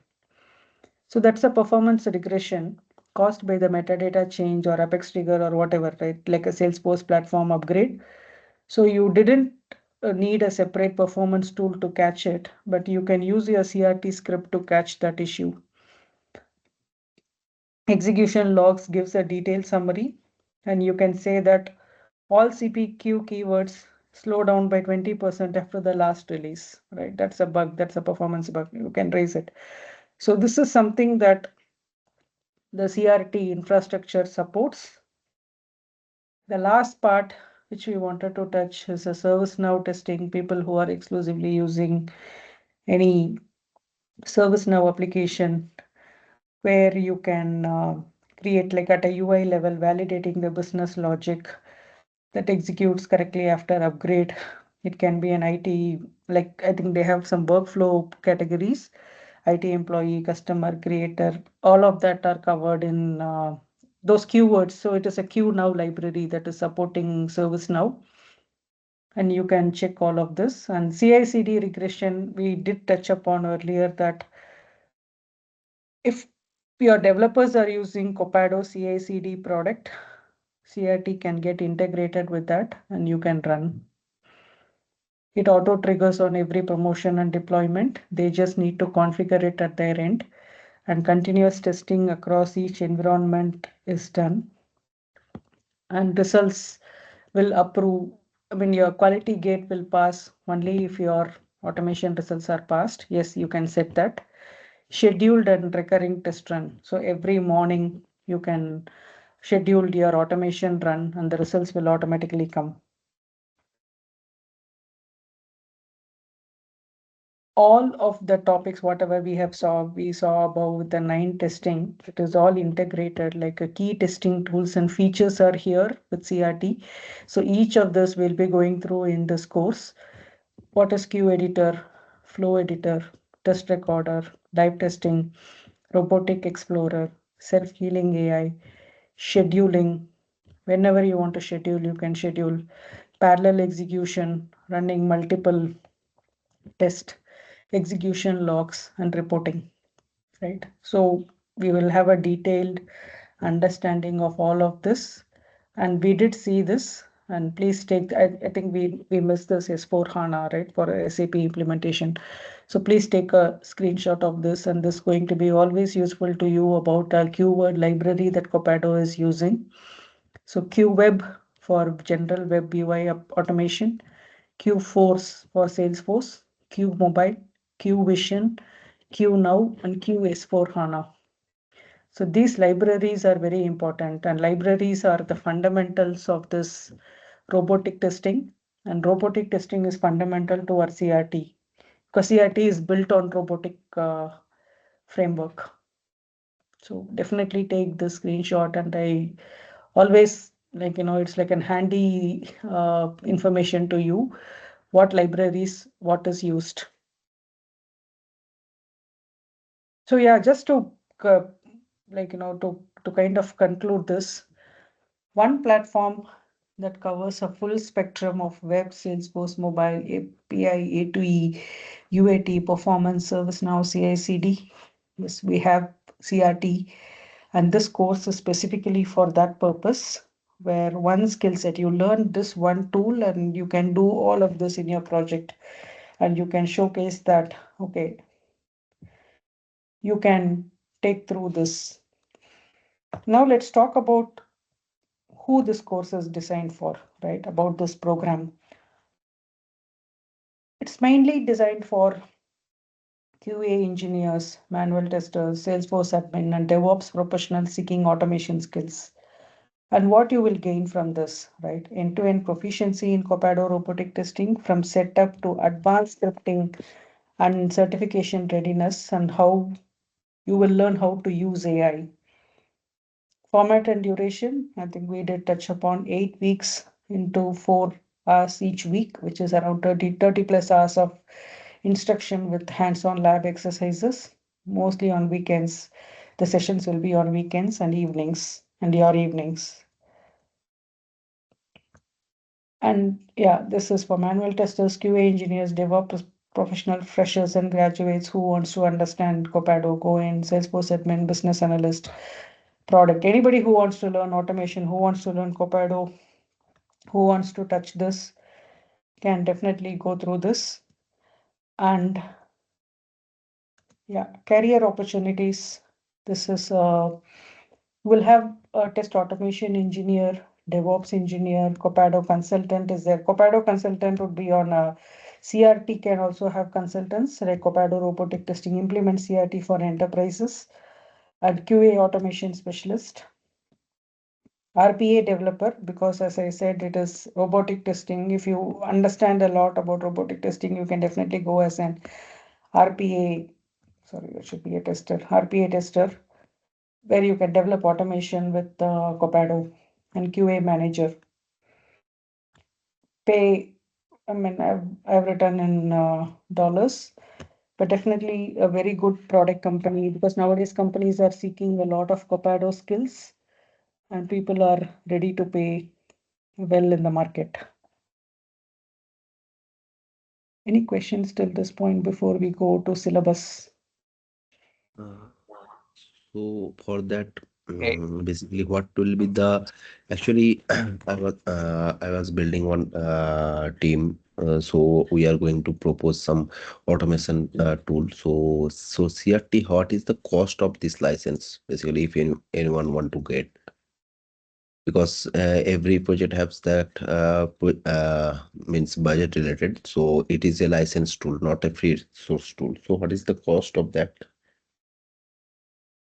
So that's a performance regression caused by the metadata change or Apex trigger or whatever, right? Like a Salesforce platform upgrade. So you didn't need a separate performance tool to catch it, but you can use your CRT script to catch that issue. Execution logs gives a detailed summary, and you can say that all CPQ keywords slow down by 20% after the last release, right? That's a bug, that's a performance bug. You can raise it. So this is something that the CRT infrastructure supports. The last part which we wanted to touch is a ServiceNow testing, people who are exclusively using any ServiceNow application where you can create like at a UI level, validating the business logic that executes correctly after upgrade. It can be an IT, like I think they have some workflow categories, IT employee, customer, creator, all of that are covered in those keywords. So it is a QNow library that is supporting ServiceNow. And you can check all of this. And CI/CD regression, we did touch upon earlier that if your developers are using Copado CI/CD product, CRT can get integrated with that and you can run. It auto triggers on every promotion and deployment. They just need to configure it at their end, and continuous testing across each environment is done. And results will approve. I mean, your quality gate will pass only if your automation results are passed. Yes, you can set that. Scheduled and recurring test run. So every morning you can schedule your automation run and the results will automatically come. All of the topics, whatever we saw about the 9 testing, it is all integrated, like a key testing tools and features are here with CRT. So each of this will be going through in this course. What is Q editor, flow editor, test recorder, dive testing, robotic explorer, self-healing AI, scheduling. Whenever you want to schedule, you can schedule. Parallel execution, running multiple test, execution logs, and reporting, right? So we will have a detailed understanding of all of this. And we did see this. And please take, I think we missed this S4 HANA, right, for SAP implementation. So please take a screenshot of this, and this is going to be always useful to you about a keyword library that Copado is using. So QWeb for general web UI automation, QForce for Salesforce, QMobile, QVision, QNow, and QS4 HANA. So these libraries are very important, and libraries are the fundamentals of this robotic testing. And robotic testing is fundamental to our CRT because CRT is built on robotic framework. So definitely take this screenshot, and I always it's like an handy information to you, what libraries, what is used. So yeah, just to to kind of conclude this, one platform that covers a full spectrum of web, Salesforce, mobile, API, A2E, UAT, performance, ServiceNow, CI/CD. Yes, we have CRT, and this course is specifically for that purpose, where one skill set, you learn this one tool and you can do all of this in your project, and you can showcase that, okay, you can take through this. Now let's talk about who this course is designed for, right? About this program. It's mainly designed for QA engineers, manual testers, Salesforce admin, and DevOps professionals seeking automation skills. And what you will gain from this, right? End-to-end proficiency in Copado robotic testing, from setup to advanced scripting and certification readiness, and how you will learn how to use AI. Format and duration, I think we did touch upon 8 weeks into 4 hours each week, which is around 30 plus hours of instruction with hands-on lab exercises, mostly on weekends. The sessions will be on weekends and evenings, and your evenings. And yeah, this is for manual testers, QA engineers, DevOps professional, freshers and graduates who wants to understand Copado, go in, Salesforce admin, business analyst, product. Anybody who wants to learn automation, who wants to learn Copado, who wants to touch this, can definitely go through this. And yeah, career opportunities. This is we'll have a test automation engineer, DevOps engineer, Copado consultant is there. Copado consultant would be on a CRT, can also have consultants like Copado robotic testing, implement CRT for enterprises, and QA automation specialist. RPA developer, because as I said, it is robotic testing. If you understand a lot about robotic testing, you can definitely go as an RPA, sorry, it should be a tester, RPA tester, where you can develop automation with Copado, and QA manager. Pay, I mean, I've written in dollars, but definitely a very good product company, because nowadays companies are seeking a lot of Copado skills. and people are ready to pay well in the market. Any questions till this point before we go to syllabus? So for that, basically, what will be the actually I was building one team. So we are going to propose some automation tool. So CRT, what is the cost of this license? Basically, if anyone want to get, because every project has that means budget related. So it is a license tool, not a free source tool. So what is the cost of that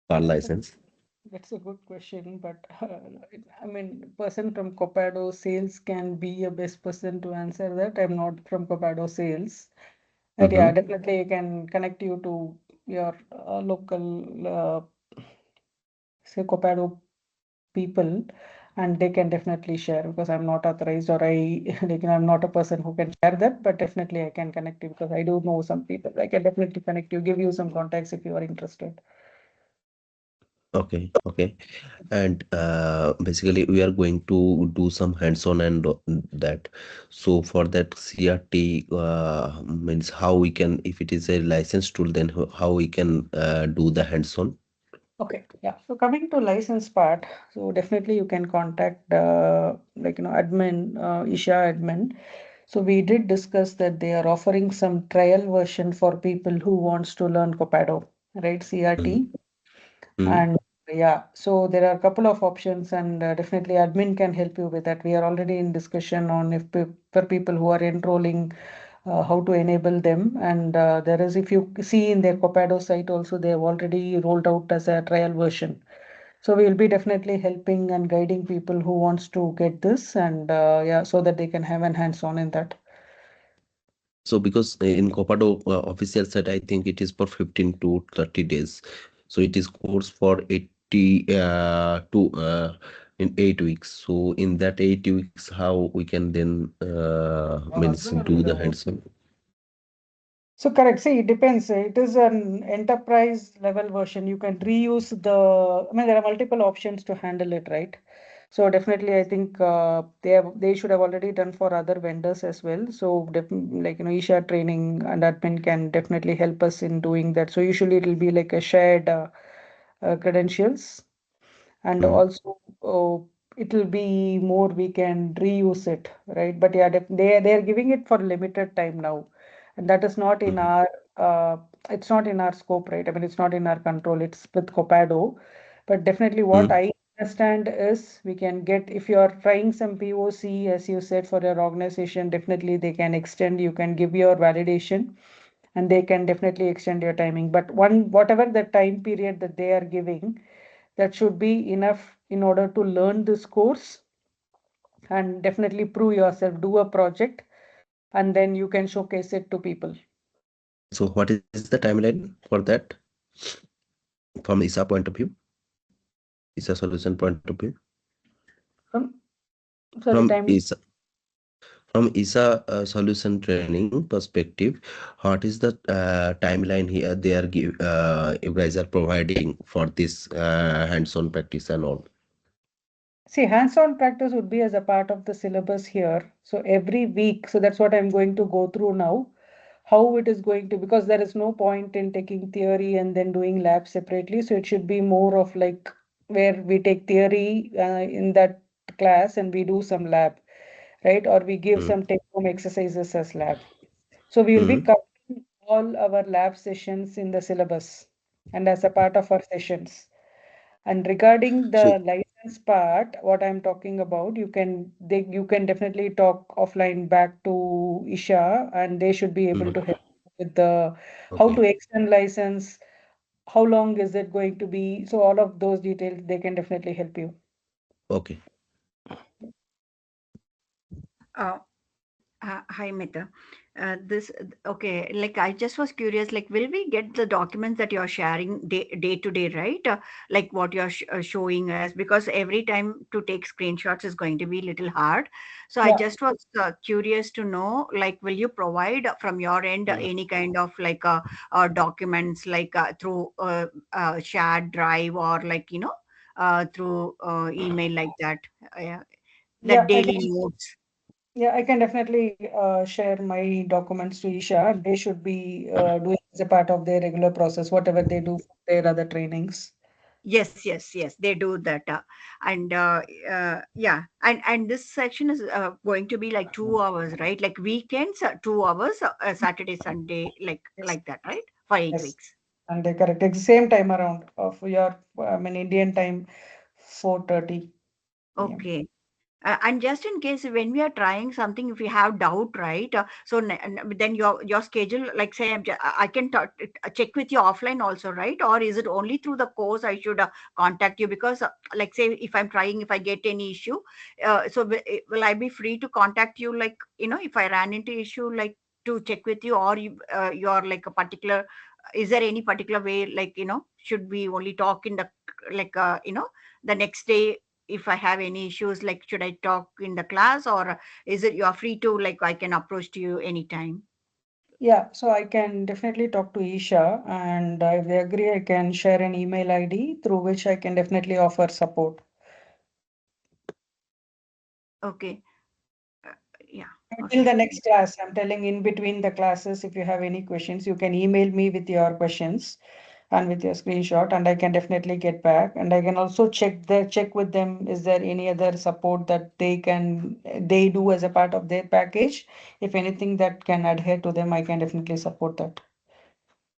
per license? That's a good question, but I mean, person from Copado sales can be a best person to answer that. I'm not from Copado sales. But yeah, definitely I can connect you to your local, say, Copado people, and they can definitely share because I'm not authorized or I'm not a person who can share that, but definitely I can connect you because I do know some people. I can definitely connect you, give you some contacts if you are interested. Okay, okay. And basically we are going to do some hands-on and that. So for that CRT means how we can, if it is a licensed tool, then how we can do the hands-on. Okay, yeah. So coming to license part, so definitely you can contact admin, Isha admin. So we did discuss that they are offering some trial version for people who wants to learn Copado, right? CRT. And yeah, so there are a couple of options, and definitely admin can help you with that. We are already in discussion on if for people who are enrolling, how to enable them. And there is, if you see in their Copado site also, they have already rolled out as a trial version. So we will be definitely helping and guiding people who wants to get this, and yeah, so that they can have an hands-on in that. So because in Copado official site, I think it is for 15 to 30 days. So it is course for 80 to in 8 weeks. So in that 8 weeks, how we can then means do the hands-on? So correct. See, it depends. It is an enterprise level version. You can reuse I mean, there are multiple options to handle it, right? So definitely, I think they should have already done for other vendors as well. So Isha Training and admin can definitely help us in doing that. So usually it will be like a shared credentials, and also it will be more we can reuse it, right? But yeah, they are giving it for limited time now, and that is not in our it's not in our scope, right? I mean, it's not in our control. It's with Copado, but definitely what I understand is we can get, if you are trying some POC, as you said, for your organization, definitely they can extend. You can give your validation, and they can definitely extend your timing. But whatever the time period that they are giving, that should be enough in order to learn this course and definitely prove yourself, do a project, and then you can showcase it to people. So what is the timeline for that from ISA point of view, ISA solution point of view? From ISA solution training perspective, what is the timeline here they are you guys are providing for this hands-on practice and all? See, hands-on practice would be as a part of the syllabus here. So every week, so that's what I'm going to go through now, how it is going to, because there is no point in taking theory and then doing lab separately. So it should be more of like where we take theory in that class and we do some lab, right? Or we give some take-home exercises as lab. So we will be covering all our lab sessions in the syllabus and as a part of our sessions. And regarding the license part, what I'm talking about, you can definitely talk offline back to Isha, and they should be able to help with the how to extend license, how long is it going to be. So all of those details, they can definitely help you. Okay. Hi, Mita. Okay, like I just was curious, like, will we get the documents that you're sharing day to day, right? Like what you're showing us, because every time to take screenshots is going to be a little hard. So I just was curious to know, like, will you provide from your end any kind of like documents, like through shared drive or like, through email like that. The Yeah, daily notes. Yeah, I can definitely share my documents to Isha. They should be doing as a part of their regular process, whatever they do for their other trainings. Yes, they do that. And yeah, and this section is going to be like 2 hours, right? Like weekends, 2 hours, Saturday, Sunday, Yes, like that, right? For eight yes. weeks. And they correct. It's the same time around of your, I mean, Indian time, 4:30 p.m. Okay. And just in case when we are trying something, if we have doubt, right? So then your schedule, like say, I can check with you offline also, right? Or is it only through the course I should contact you? Because like say, if I'm trying, if I get any issue, so will I be free to contact you? Like if I ran into issue, like to check with you, or you're like a particular. Is there any particular way, like should we only talk in the like the next day? If I have any issues, like should I talk in the class, or is it you are free to, like I can approach to you anytime? Yeah, so I can definitely talk to Isha, and if they agree, I can share an email ID through which I can definitely offer support. Okay. Uh, yeah. Until Okay. the next class, I'm telling in between the classes, if you have any questions, you can email me with your questions and with your screenshot, and I can definitely get back. And I can also check with them, is there any other support that they do as a part of their package? If anything that can adhere to them, I can definitely support that.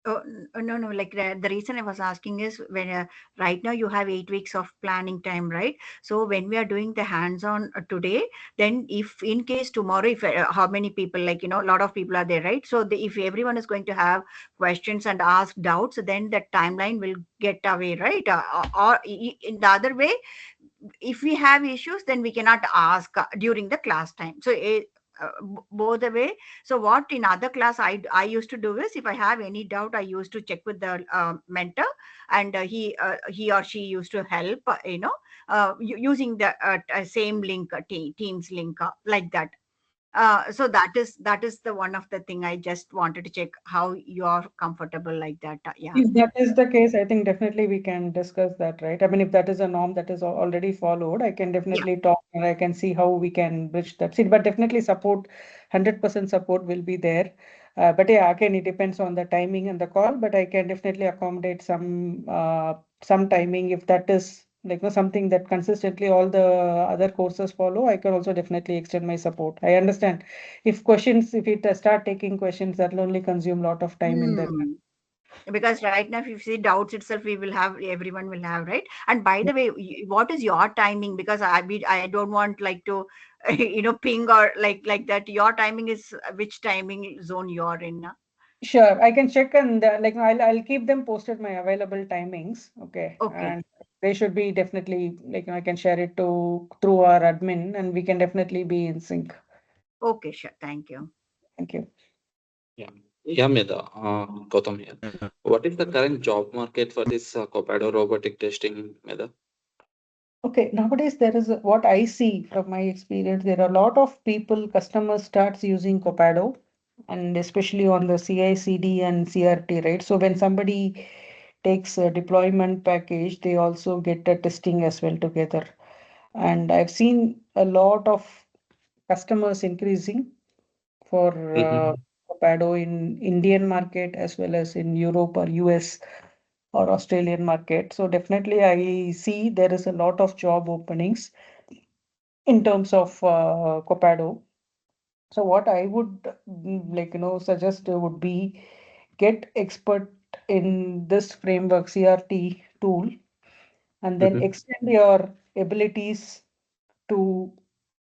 Oh, no. Like the reason I was asking is when right now you have 8 weeks of planning time, right? So when we are doing the hands-on today, then if in case tomorrow, if how many people, like a lot of people are there, right? So if everyone is going to have questions and ask doubts, then the timeline will get away, right? Or in the other way, if we have issues, then we cannot ask during the class time. So both the way. So what in other class I used to do is, if I have any doubt, I used to check with the mentor, and he or she used to help, using the same link, Teams link, like that. So that is the one of the thing I just wanted to check how you're comfortable like that. Yeah. If that is the case, I think definitely we can discuss that, right? I mean, if that is a norm that is already followed, I can Yeah. definitely talk and I can see how we can bridge that. See, but definitely support, 100% support will be there. But yeah, again, it depends on the timing and the call, but I can definitely accommodate some timing if that is like something that consistently all the other courses follow. I can also definitely extend my support. I understand if it start taking questions, that will only consume a lot of time in the. Hmm. Because right now, if you see doubts itself, everyone will have, right? And by the way, what is your timing? Because I don't want like to ping or like that. Your timing is which timing zone you're in? Sure, I can check and I'll keep them posted my available timings. Okay, Okay. and they should be definitely I can share it to through our admin and we can definitely be in sync. Okay, sure. Thank you. Thank you. Yeah. Yeah, Meda, Gautam here. What is the current job market for this Copado robotic testing, Meda? Okay, nowadays there is what I see from my experience. There are a lot of customers starts using Copado, and especially on the CI/CD and CRT, right? So when somebody takes a deployment package, they also get a testing as well together. And I've seen a lot of customers increasing for Copado in Indian market as well as in Europe or US or Australian market. So definitely I see there is a lot of job openings in terms of Copado. So what I would suggest would be get expert in this framework CRT tool and then extend your abilities to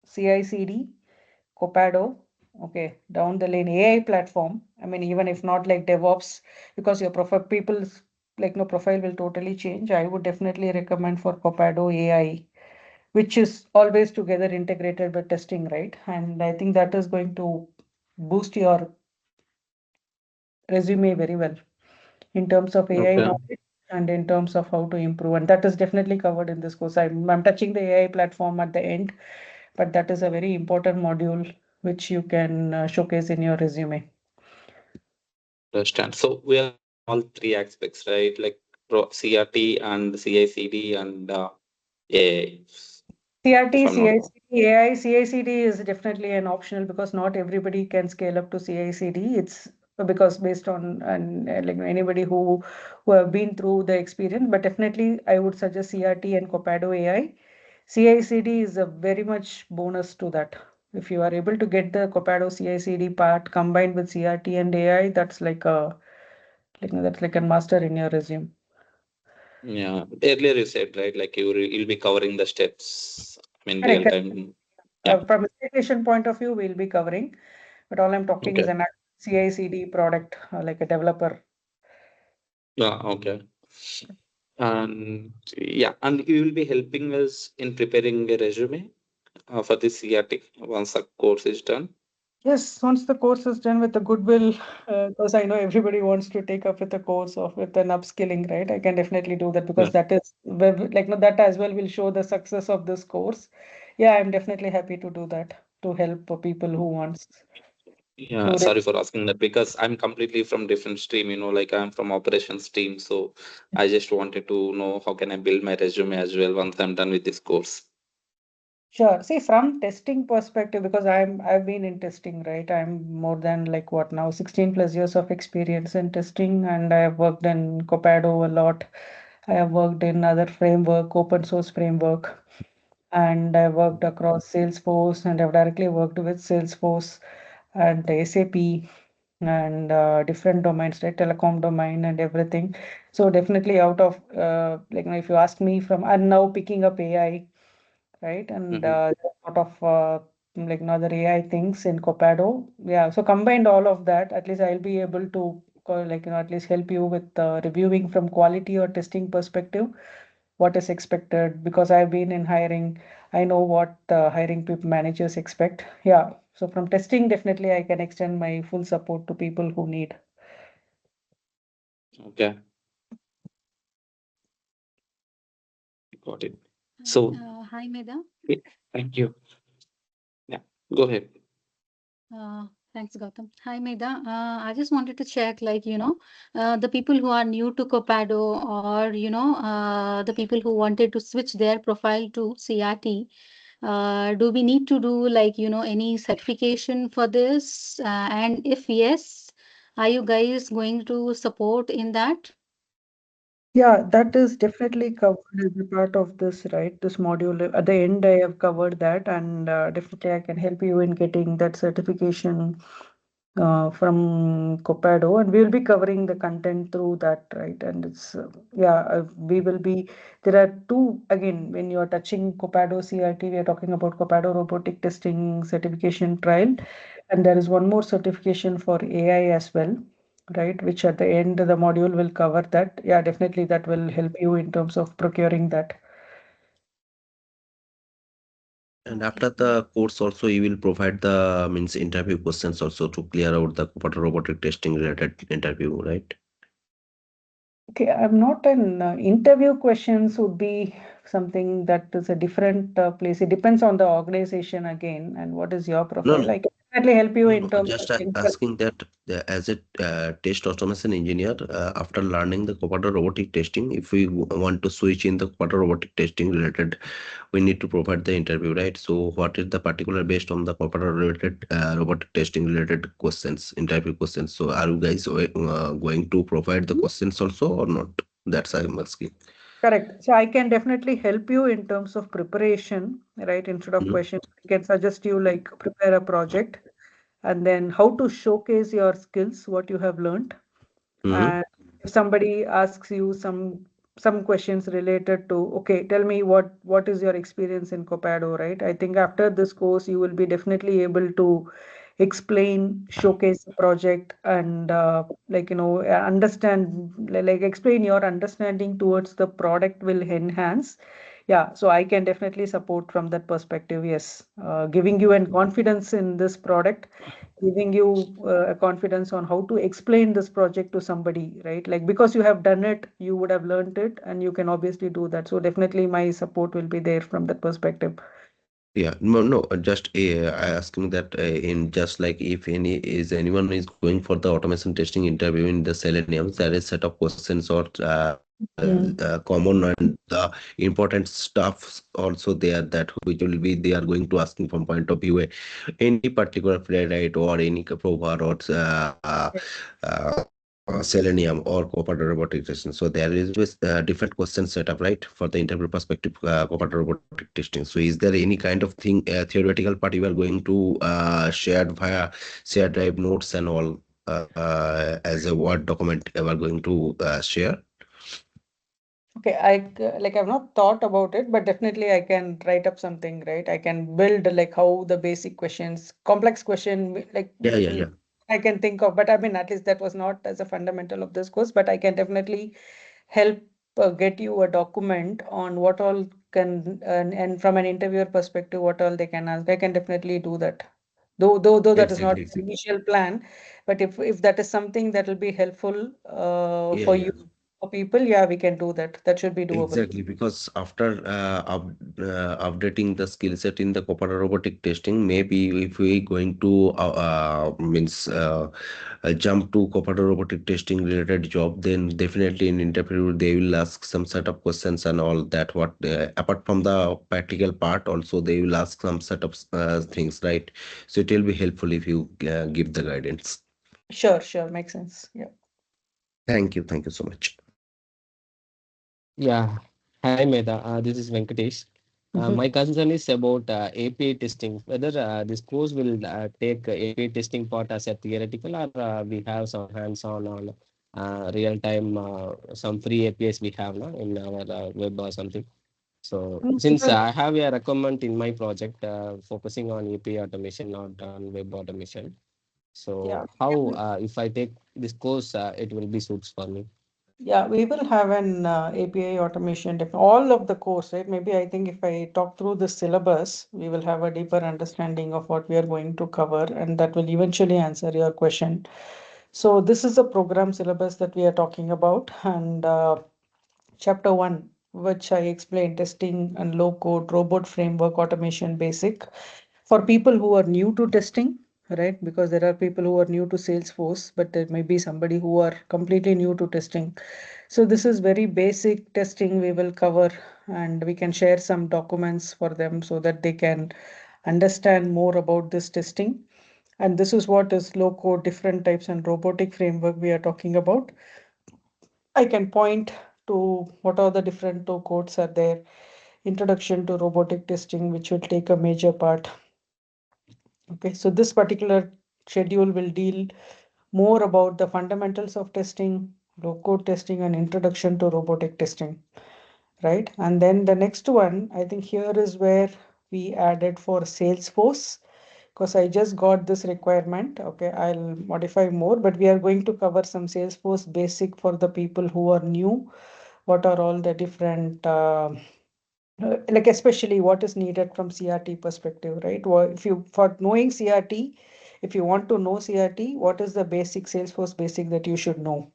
CI/CD, Copado, okay, down the lane AI platform. I mean, even if not like DevOps, because your people's no profile will totally change. I would definitely recommend for Copado AI, which is always together integrated with testing, right? And I think that is going to boost your resume very well in terms of AI Okay. knowledge and in terms of how to improve. And that is definitely covered in this course. I'm touching the AI platform at the end, but that is a very important module which you can showcase in your resume. Understand. So we are all three aspects, right? Like CRT and CI/CD and AI. CRT, If I'm not wrong. CI/CD, AI, CI/CD is definitely an optional because not everybody can scale up to CI/CD. It's because based on and like anybody who have been through the experience, but definitely I would suggest CRT and Copado AI. CI/CD is a very much bonus to that. If you are able to get the Copado CI/CD part combined with CRT and AI, that's like that's like a master in your resume. Yeah, earlier you said, right, like you'll be covering the steps, I mean, Correct, real correct. time. Yeah. From a integration point of view, we'll be covering, but all I'm talking is Okay. an CI/CD product, like a developer. Yeah. Okay. And yeah, and you will be helping us in preparing a resume for the CRT once the course is done. Yes, once the course is done with the goodwill, because I know everybody wants to take up with a course or with an upskilling, right? I can definitely do that because Yeah. that is like no, that as well will show the success of this course. Yeah, I'm definitely happy to do that to help people who wants Yeah, to. sorry for asking that because I'm completely from different stream, like I'm from operations team. So I just wanted to know how can I build my resume as well once I'm done with this course. Sure. See, from testing perspective, because I've been in testing, right? I'm more than like what now, 16 plus years of experience in testing, and I have worked in Copado a lot. I have worked in other framework, open source framework, and I worked across Salesforce, and I've directly worked with Salesforce and SAP and different domains, right? Telecom domain and everything. So definitely out of if you ask me from, and now picking up AI, right? And sort of other AI things in Copado. Yeah, so combined all of that, at least I'll be able to at least help you with reviewing from quality or testing perspective what is expected because I've been in hiring. I know what hiring people managers expect. Yeah, so from testing, definitely I can extend my full support to people who need. Okay. Got it. So Hi, Meda. thank you. Yeah, go ahead. Thanks, Gautam. Hi, Meda. I just wanted to check, the people who are new to Copado or, the people who wanted to switch their profile to CRT, do we need to do any certification for this? And if yes, are you guys going to support in that? Yeah, that is definitely covered as a part of this, right? This module. At the end, I have covered that, and definitely I can help you in getting that certification from Copado, and we'll be covering the content through that, right? And it's we will be. There are two again when you are touching Copado CRT, we are talking about Copado robotic testing certification trial, and there is one more certification for AI as well, right? Which at the end the module will cover that. Yeah, definitely that will help you in terms of procuring that. And after the course also you will provide the means interview questions also to clear out the computer robotic testing related interview, right? Okay, I'm not an interview questions would be something that is a different place. It depends on the organization again and what is your No, profile. I can definitely help you in terms just of technical. asking that as a test automation engineer, after learning the computer robotic testing, if we want to switch in the computer robotic testing related, we need to provide the interview, right? So what is the particular based on the computer related robotic testing related questions, interview questions? So are you guys going to provide the questions also or not? That's I'm asking. Correct. So I can definitely help you in terms of preparation, right? Instead of questions, I can suggest you like prepare a project and then how to showcase your skills, what you have learned. And if somebody asks you some questions related to, okay, tell me what is your experience in Copado, right? I think after this course, you will be definitely able to explain, showcase the project, and understand, explain your understanding towards the product will enhance. Yeah, so I can definitely support from that perspective. Yes, giving you an confidence in this product, giving you a confidence on how to explain this project to somebody, right? Like because you have done it, you would have learned it, and you can obviously do that. So definitely my support will be there from that perspective. Yeah, no, just asking that in just like if anyone is going for the automation testing interview in the Selenium, there is set of questions or common and the important stuff also there, that which will be they are going to asking from point of view any particular playwright or any prover or Selenium or Copado robotic testing. So there is just different question setup, right, for the interview perspective, Copado robotic testing. So is there any kind of thing, theoretical part you are going to share via shared drive notes and all as a Word document you are going to share? Okay, like I've not thought about it, but definitely I can write up something, right? I can build like how the basic questions, complex question, like Yeah. I can think of, but I mean, at least that was not as a fundamental of this course, but I can definitely help get you a document on what all can, and from an interviewer perspective, what all they can ask. I can definitely do that. Though that is not Exactly. the initial plan, but if that is something that will be helpful for Yeah. you, for people, yeah, we can do that. That should be doable. Exactly, because after updating the skill set in the Copado robotic testing, maybe if we going to means jump to Copado robotic testing related job, then definitely in interview they will ask some set of questions and all that. What apart from the practical part, also they will ask some set of things, right? So it will be helpful if you give the guidance. Sure, makes sense. Yeah. Thank you so much. Yeah. Hi, Meda. This is Venkatesh. Mhm. My concern is about API testing. Whether this course will take API testing part as a theoretical, or we have some hands-on on real time, some free APIs we have now in our web or something. So since I have a requirement in my project focusing on API automation, not on web automation. Yeah. So how if I take this course, it will be suits for me. Yeah, we will have an API automation, all of the course, right? Maybe I think if I talk through the syllabus, we will have a deeper understanding of what we are going to cover, and that will eventually answer your question. So this is a program syllabus that we are talking about, and chapter 1, which I explained, testing and low code robot framework automation basic for people who are new to testing, right? Because there are people who are new to Salesforce, but there may be somebody who are completely new to testing. So this is very basic testing we will cover, and we can share some documents for them so that they can understand more about this testing. And this is what is low code, different types and robotic framework we are talking about. I can point to what are the different low codes are there. Introduction to robotic testing, which will take a major part. Okay, so this particular schedule will deal more about the fundamentals of testing, low code testing, and introduction to robotic testing, right? And then the next one, I think here is where we added for Salesforce, because I just got this requirement. Okay, I'll modify more, but we are going to cover some Salesforce basic for the people who are new. What are all the different like especially what is needed from CRT perspective, right? Well, if you for knowing CRT, if you want to know CRT, what is the basic Salesforce basic that you should know?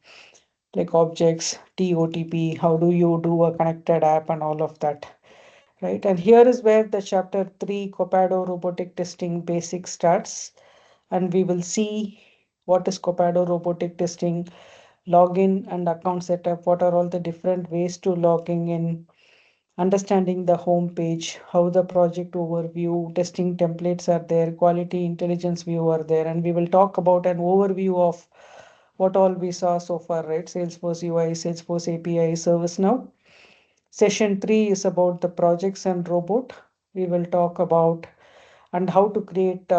Like objects, TOTP, how do you do a connected app and all of that, right? And here is where the chapter 3 Copado robotic testing basic starts, and we will see what is Copado robotic testing, login and account setup, what are all the different ways to logging in, understanding the home page, how the project overview, testing templates are there, quality intelligence view are there, and we will talk about an overview of what all we saw so far, right? Salesforce UI, Salesforce API, ServiceNow. Session 3 is about the projects and robot. We will talk about and how to create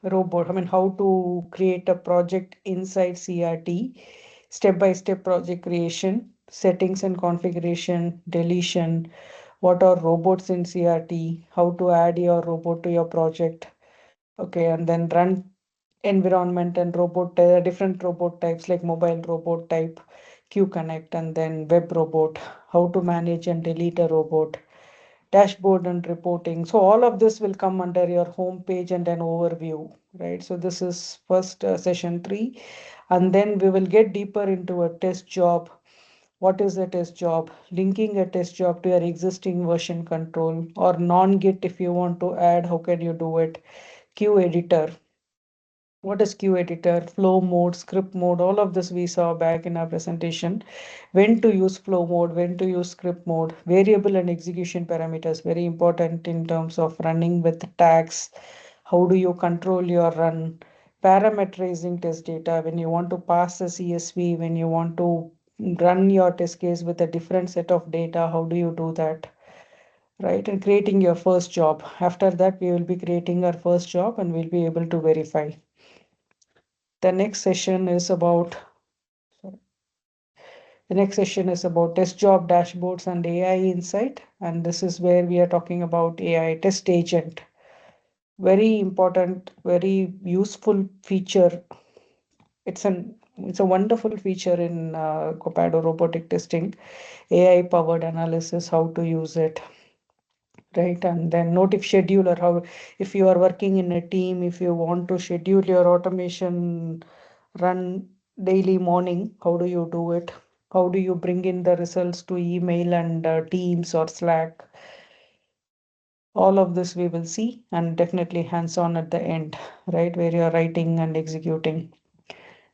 robot, how to create a project inside CRT, step-by-step project creation, settings and configuration, deletion, what are robots in CRT, how to add your robot to your project. Okay, and then run environment and robot, different robot types like mobile robot type, Q Connect, and then web robot, how to manage and delete a robot, dashboard and reporting. So all of this will come under your home page and an overview, right? So this is first session 3, and then we will get deeper into a test job. What is a test job? Linking a test job to your existing version control or non-git if you want to add, how can you do it? Q editor. What is queue editor, flow mode, script mode, all of this we saw back in our presentation. When to use flow mode, when to use script mode, variable and execution parameters, very important in terms of running with tags. How do you control your run? Parameterizing test data, when you want to pass a CSV, when you want to run your test case with a different set of data, how do you do that? Right, and creating your first job. After that, we will be creating our first job and we'll be able to verify. The next session is about test job dashboards and AI insight. And this is where we are talking about AI test agent. Very important, very useful feature. It's a wonderful feature in Copado robotic testing, AI powered analysis, how to use it. Right, and then notif scheduler, how if you are working in a team, if you want to schedule your automation run daily morning, how do you do it? How do you bring in the results to email and Teams or Slack? All of this we will see, and definitely hands-on at the end, right, where you are writing and executing.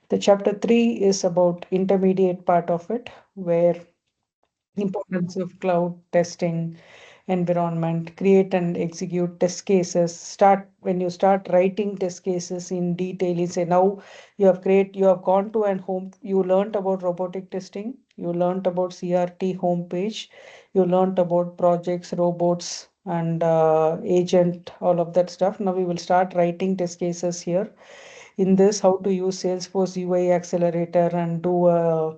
The chapter 3 is about intermediate part of it, where importance of cloud testing environment, create and execute test cases. When you start writing test cases in detail, you say now you have gone to and home, you learned about robotic testing, you learned about CRT homepage, you learned about projects, robots, and agent, all of that stuff. Now we will start writing test cases here. In this, how to use Salesforce UI Accelerator and do a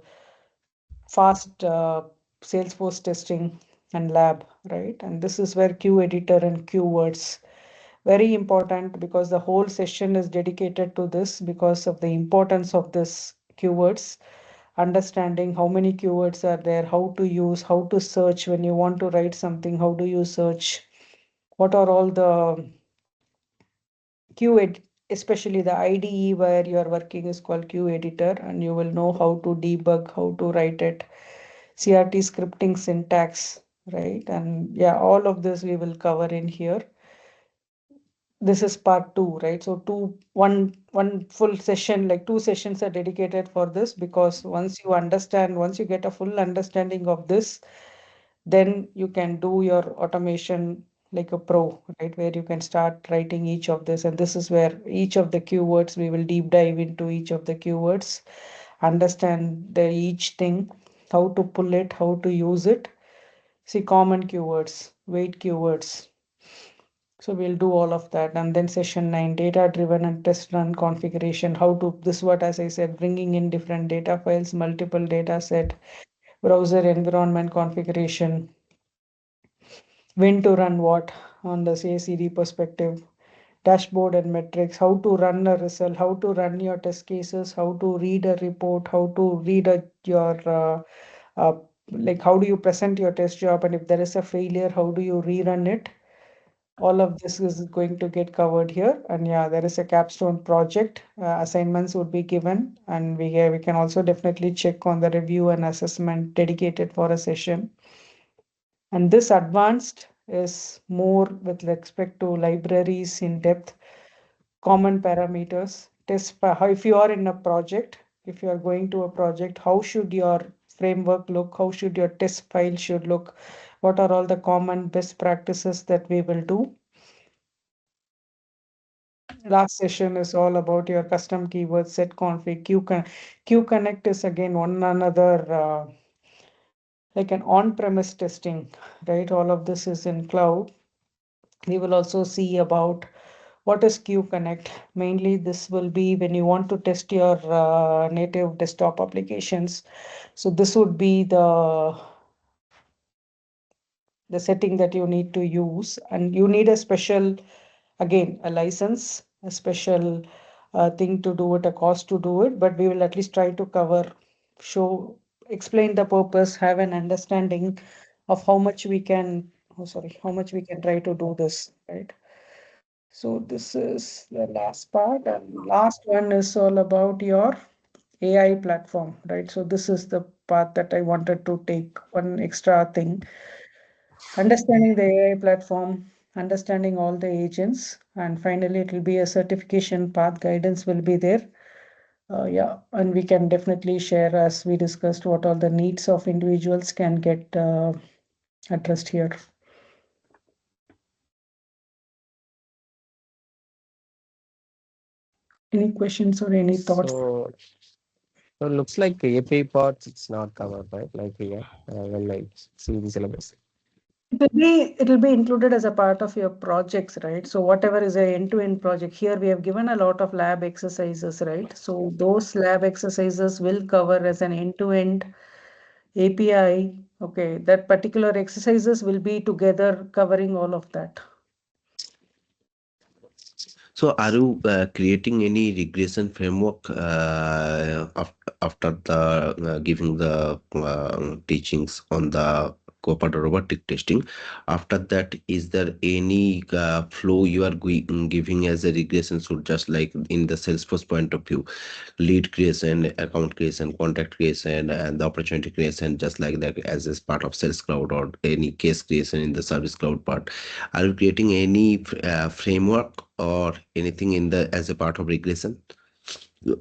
fast Salesforce testing and lab, right? And this is where Q editor and keywords, very important because the whole session is dedicated to this because of the importance of this keywords, understanding how many keywords are there, how to use, how to search when you want to write something, how do you search, what are all the Q, especially the IDE where you are working is called Q editor, and you will know how to debug, how to write it, CRT scripting syntax, right? And yeah, all of this we will cover in here. This is part 2, right? So one full session, like 2 sessions are dedicated for this, because once you get a full understanding of this, then you can do your automation like a pro, right? Where you can start writing each of this. And this is where each of the keywords, we will deep dive into each of the keywords, understand each thing, how to pull it, how to use it. See common keywords, weight keywords. So we'll do all of that. And then session 9, data-driven and test run configuration. What, as I said, bringing in different data files, multiple data set, browser environment configuration, when to run what on the CI/CD perspective, dashboard and metrics, how to run a result, how to run your test cases, how to read a report, how to read uh, like how do you present your test job, and if there is a failure, how do you rerun it? All of this is going to get covered here. And yeah, there is a capstone project. Assignments would be given, and we can also definitely check on the review and assessment dedicated for a session. And this advanced is more with respect to libraries in depth, common parameters, if you are in a project, if you are going to a project, how should your framework look? How should your test file should look? What are all the common best practices that we will do? Last session is all about your custom keyword set config. Q Connect is again one another like an on-premise testing, right? All of this is in cloud. We will also see about what is Q Connect. Mainly this will be when you want to test your native desktop applications. So this would be the setting that you need to use, and you need a special, again, a license, a special thing to do it, a cost to do it, but we will at least try to explain the purpose, have an understanding of how much we can, how much we can try to do this, right? So this is the last part, and last one is all about your AI platform, right? So this is the part that I wanted to take one extra thing. Understanding the AI platform, understanding all the agents, and finally it will be a certification path guidance will be there. Yeah, and we can definitely share, as we discussed, what all the needs of individuals can get addressed here. Any questions or any thoughts? So it looks like API parts, it's not covered, right? Like here, when I see the syllabus. It'll be included as a part of your projects, right? So whatever is a end-to-end project, here we have given a lot of lab exercises, right? So those lab exercises will cover as an end-to-end API. Okay, that particular exercises will be together covering all of that. So are you creating any regression framework after the giving the teachings on the Copado robotic testing? After that, is there any flow you are giving as a regression? So just like in the Salesforce point of view, lead creation, account creation, contact creation, and the opportunity creation, just like that as part of Sales Cloud, or any case creation in the Service Cloud part. Are you creating any framework or anything in the as a part of regression?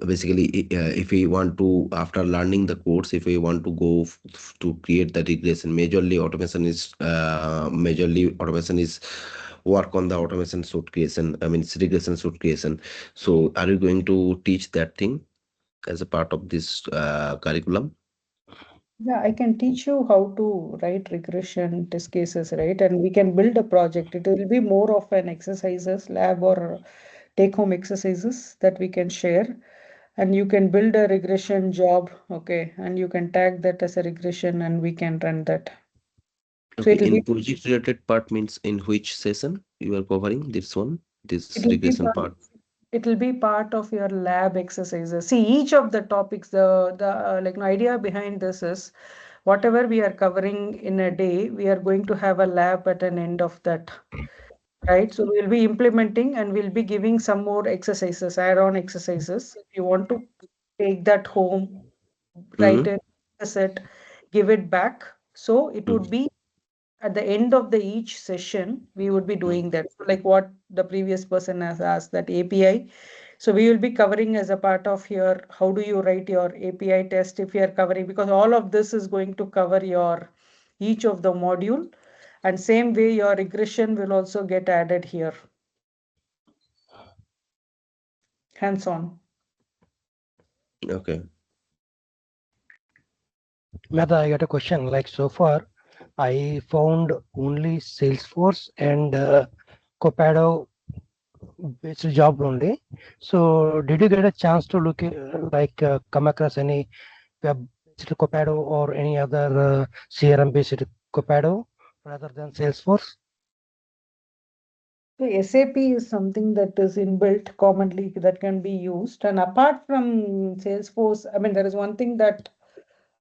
Basically, if we want to, after learning the course, if we want to go to create the regression, majorly automation is work on the automation suite creation. I mean, it's regression suite creation. So are you going to teach that thing as a part of this curriculum? Yeah, I can teach you how to write regression test cases, right? And we can build a project. It will be more of an exercises lab or take-home exercises that we can share. And you can build a regression job, okay? And you can tag that as a regression and we can run that. So Okay, it'll in be project related part means in which session you are covering this one, this it'll be regression part? it'll be part of your lab exercises. See, each of the topics, the like idea behind this is whatever we are covering in a day, we are going to have a lab at an end of that, right? So we'll be implementing and we'll be giving some more exercises, add-on exercises. If you want to take that home, write it, set, give it back. So it would be at the end of the each session, we would be doing that. So like what the previous person has asked, that API. So we will be covering as a part of your, how do you write your API test if you are covering, because all of this is going to cover your each of the module. And same way your regression will also get added here. Hands-on. Okay. Mehta, I got a question. Like so far, I found only Salesforce and Copado based job only. So did you get a chance to look at, come across any web based Copado or any other CRM based Copado rather than Salesforce? So SAP is something that is inbuilt commonly that can be used. And apart from Salesforce, I mean, there is one thing that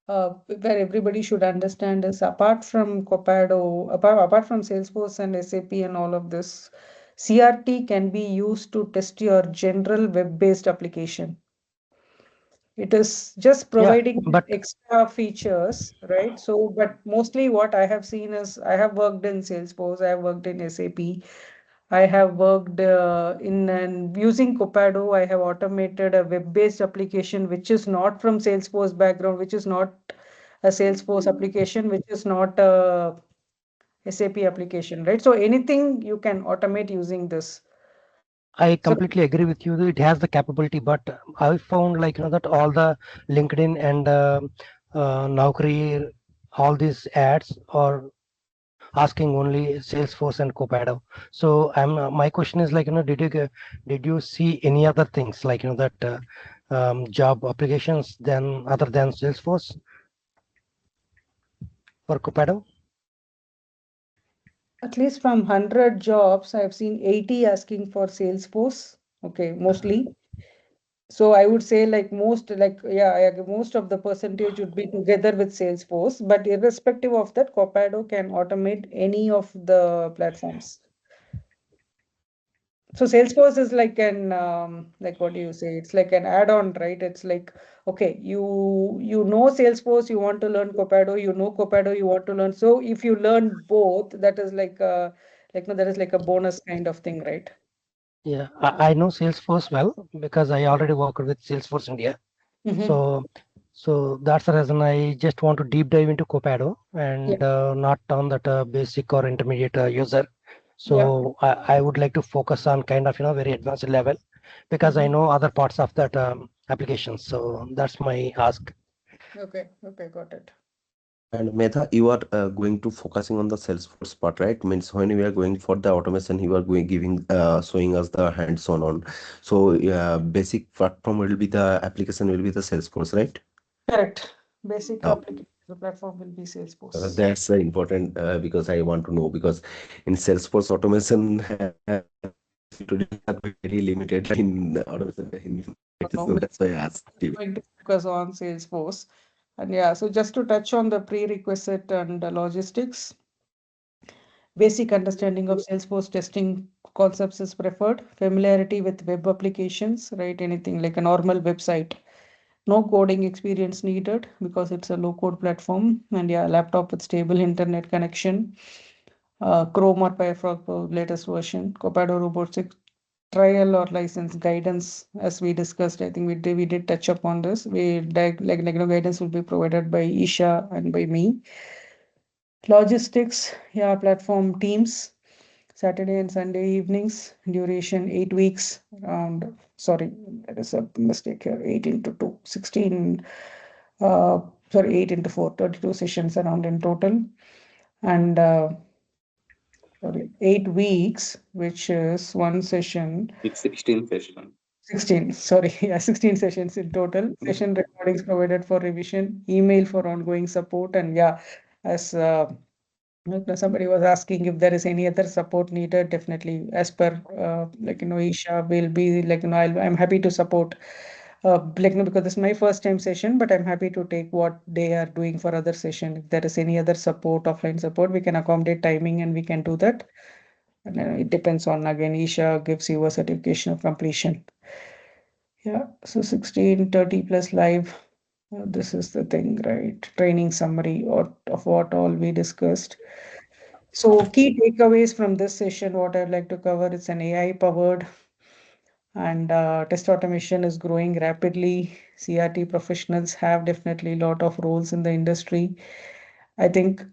where everybody should understand is apart from Copado, apart from Salesforce and SAP and all of this, CRT can be used to test your general web-based application. It is just providing extra features, right? So, but mostly what I have seen is I have worked in Salesforce, I have worked in SAP, I have worked in and using Copado. I have automated a web-based application which is not from Salesforce background, which is not a Salesforce application, which is not a SAP application, right? So anything you can automate using this. I completely agree with you. It has the capability, but I found that all the LinkedIn and Naukri, all these ads are asking only Salesforce and Copado. So my question is did you see any other things that job applications than other than Salesforce for Copado? At least from 100 jobs, I've seen 80 asking for Salesforce. Okay, mostly. So I would say most of the percentage would be together with Salesforce, but irrespective of that, Copado can automate any of the platforms. So Salesforce is like an what do you say? It's like an add-on, right? It's like, okay, you know Salesforce, you want to learn Copado, you know Copado, you want to learn. So if you learn both, that is like like no, there is like a bonus kind of thing, right? Yeah, I know Salesforce well because I already worked with Salesforce India. Mhm. So that's the reason I just want to deep dive into Copado and Yeah. not on that basic or intermediate user. Yeah. So I would like to focus on kind of very advanced level because I Mhm. know other parts of that application. So that's my ask. Okay, got it. And Medha, you are going to focusing on the Salesforce part, right? Means when we are going for the automation, you are going giving showing us the hands-on on. So basic platform will be the application will be the Salesforce, right? Correct. Basic Oh, application the platform will be Salesforce. that's important because I want to know because in Salesforce automation are very limited in automation. No, So that's why I asked you. going to focus on Salesforce. And yeah, so just to touch on the prerequisite and the logistics, basic understanding of Salesforce testing concepts is preferred. Familiarity with web applications, right? Anything like a normal website. No coding experience needed because it's a low code platform. And yeah, laptop with stable internet connection. Chrome or Firefox latest version. Copado Robotics trial or license guidance, as we discussed. I think we did touch upon this. Guidance will be provided by Isha and by me. Logistics, yeah, platform teams, Saturday and Sunday evenings, duration 8 weeks. Around, sorry, there is a mistake here. 8 into 2, 16. Sorry, 8 into 4, 32 sessions around in total, and sorry, 8 weeks, which is one session. It's 16 session. 16, sorry, yeah, 16 sessions in total. Session recordings provided for revision, email for ongoing support, and yeah, as somebody was asking if there is any other support needed, definitely, as per Isha will be I'm happy to support. Because this is my first time session, but I'm happy to take what they are doing for other session. If there is any other support, offline support, we can accommodate timing and we can do that. And it depends on, again, Isha gives you a certification of completion. Yeah, so 16:30 plus live. This is the thing, right? Training summary of what all we discussed. So key takeaways from this session, what I'd like to cover, it's an AI powered and test automation is growing rapidly. CRT professionals have definitely a lot of roles in the industry. I think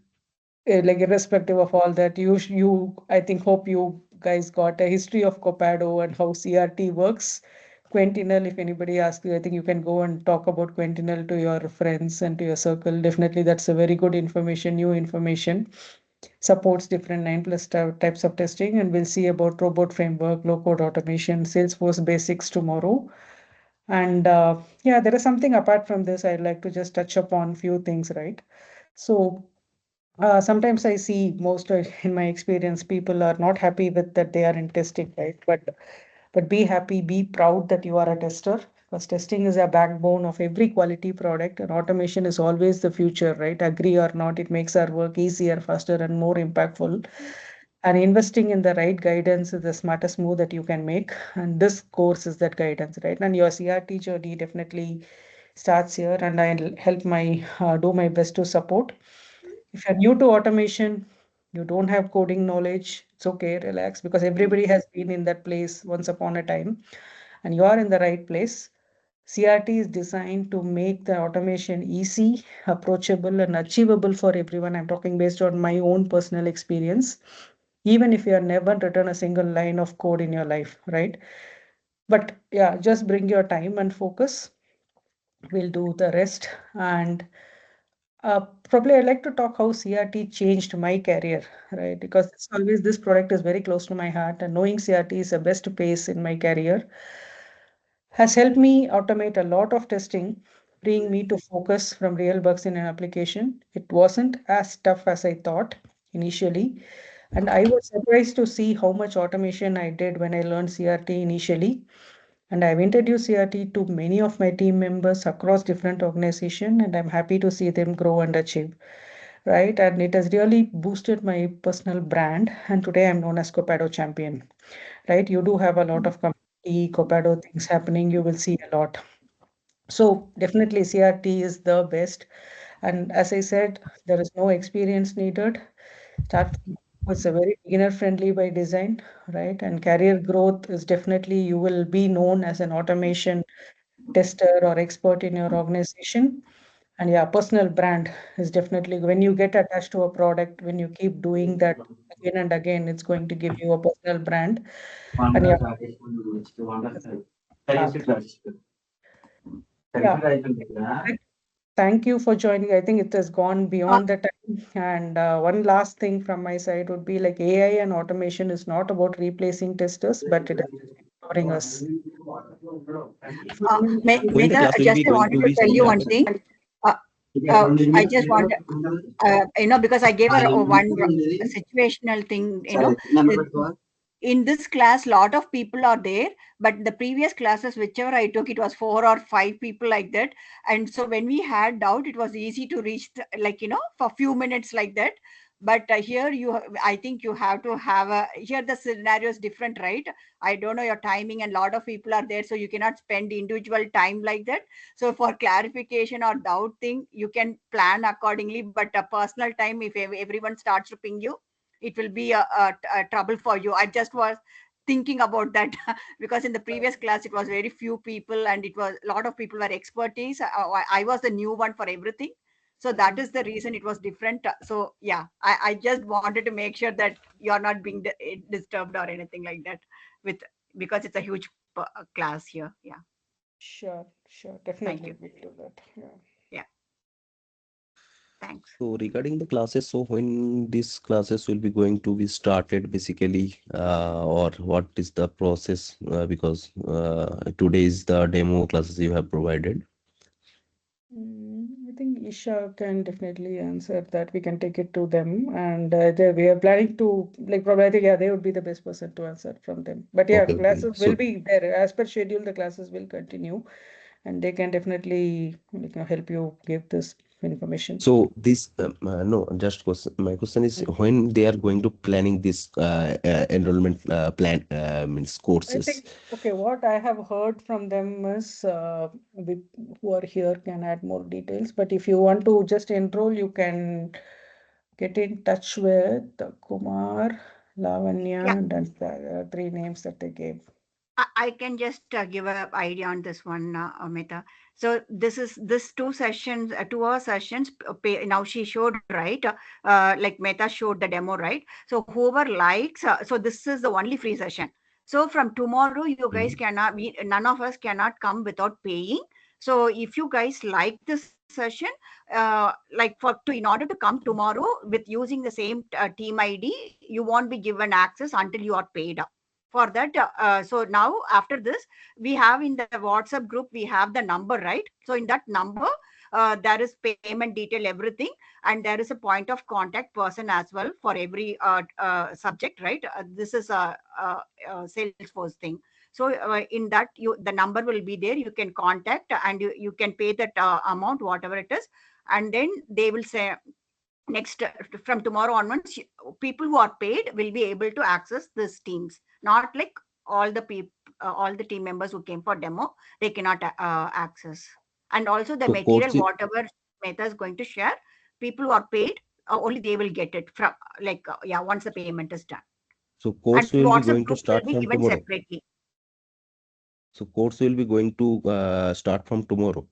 like irrespective of all that, I think hope you guys got a history of Copado and how CRT works. Quentinel, if anybody asks you, I think you can go and talk about Quentinel to your friends and to your circle. Definitely, that's a very good information, new information. Supports different 9+ types of testing, and we'll see about robot framework, low code automation, Salesforce basics tomorrow. And yeah, there is something apart from this. I'd like to just touch upon few things, right? So sometimes I see most in my experience, people are not happy with that they are in testing, right? But be happy, be proud that you are a tester, because testing is a backbone of every quality product, and automation is always the future, right? Agree or not, it makes our work easier, faster, and more impactful. And investing in the right guidance is the smartest move that you can make. And this course is that guidance, right? And your CRT journey definitely starts here, and I'll help do my best to support. If you're new to automation, you don't have coding knowledge, it's okay, relax, because everybody has been in that place once upon a time, and you are in the right place. CRT is designed to make the automation easy, approachable, and achievable for everyone. I'm talking based on my own personal experience, even if you have never written a single line of code in your life, right? But yeah, just bring your time and focus. We'll do the rest. And probably I'd like to talk how CRT changed my career, right? Because it's always this product is very close to my heart, and knowing CRT is the best pace in my career has helped me automate a lot of testing, freeing me to focus from real bugs in an application. It wasn't as tough as I thought initially, and I was surprised to see how much automation I did when I learned CRT initially. And I've introduced CRT to many of my team members across different organizations, and I'm happy to see them grow and achieve, right? And it has really boosted my personal brand. And today I'm known as Copado champion, right? You do have a lot of community Copado things happening. You will see a lot. So definitely CRT is the best. And as I said, there is no experience needed. Start It's a very beginner friendly by design, right? And career growth is definitely you will be known as an automation tester or expert in your organization. And yeah, personal brand is definitely when you get attached to a product, when you keep doing that again and again, it's going to give you a personal brand. And yeah, path. Yeah. Thank you for joining. I think it has gone beyond the time. And one last thing from my side would be like AI and automation is not about replacing testers, but it is empowering us. When the Meta, class will just be I going wanted to to be tell you one started? thing. I just want, because I gave her one situational thing, in this class, lot of people are there, but the previous classes, whichever I took, it was 4 or 5 people like that. And so when we had doubt, it was easy to reach, for a few minutes like that. But here I think you have to have here the scenario is different, right? I don't know your timing, and a lot of people are there, so you cannot spend individual time like that. So for clarification or doubt thing, you can plan accordingly, but a personal time, if everyone starts to ping you, it will be a trouble for you. I just was thinking about that because in the previous class it was very few people, and it was a lot of people were expertise. I was the new one for everything, so that is the reason it was different. So yeah, I just wanted to make sure that you're not being disturbed or anything like that, with because it's a huge class here. Yeah. Sure, Thank definitely you. we'll do that. Yeah. Yeah. Thanks. So regarding the classes, so when these classes will be going to be started basically, or what is the process? Because today is the demo classes you have provided. I think Isha can definitely answer that. We can take it to them, and we are planning to like probably I think yeah they would be the best person to answer from them. But yeah, Okay, okay. classes will So be there as per schedule. The classes will continue, and they can definitely help you give this information. so this no, just question. My question is when they are going to planning this enrollment plan means I courses. think, okay, what I have heard from them is who are here can add more details. But if you want to just enroll, you can get in touch with Kumar, Lavanya, Yeah. and the three names that they gave. I can just give an idea on this one, Amita. So this 2 sessions, 2 hour sessions. Now she showed, right, like Meta showed the demo, right? So whoever likes, so this is the only free session. So from tomorrow, you guys cannot, none of us cannot come without paying. So if you guys like this session, like in order to come tomorrow with using the same team ID, you won't be given access until you are paid up for that. So now after this, we have in the WhatsApp group, we have the number, right? So in that number, there is payment detail, everything, and there is a point of contact person as well for every subject, right? This is a Salesforce thing. So in that, the number will be there. You can contact and you can pay that amount, whatever it is, and then they will say next from tomorrow onwards, people who are paid will be able to access these teams, not like all the people, all the team members who came for demo, they cannot access. And also the So material, course, whatever Meta is going to share, people who are paid, only they will get it from, like yeah, once the payment is done. so And course will be WhatsApp going to group will start be from given tomorrow. separately. So course will be going to start from tomorrow.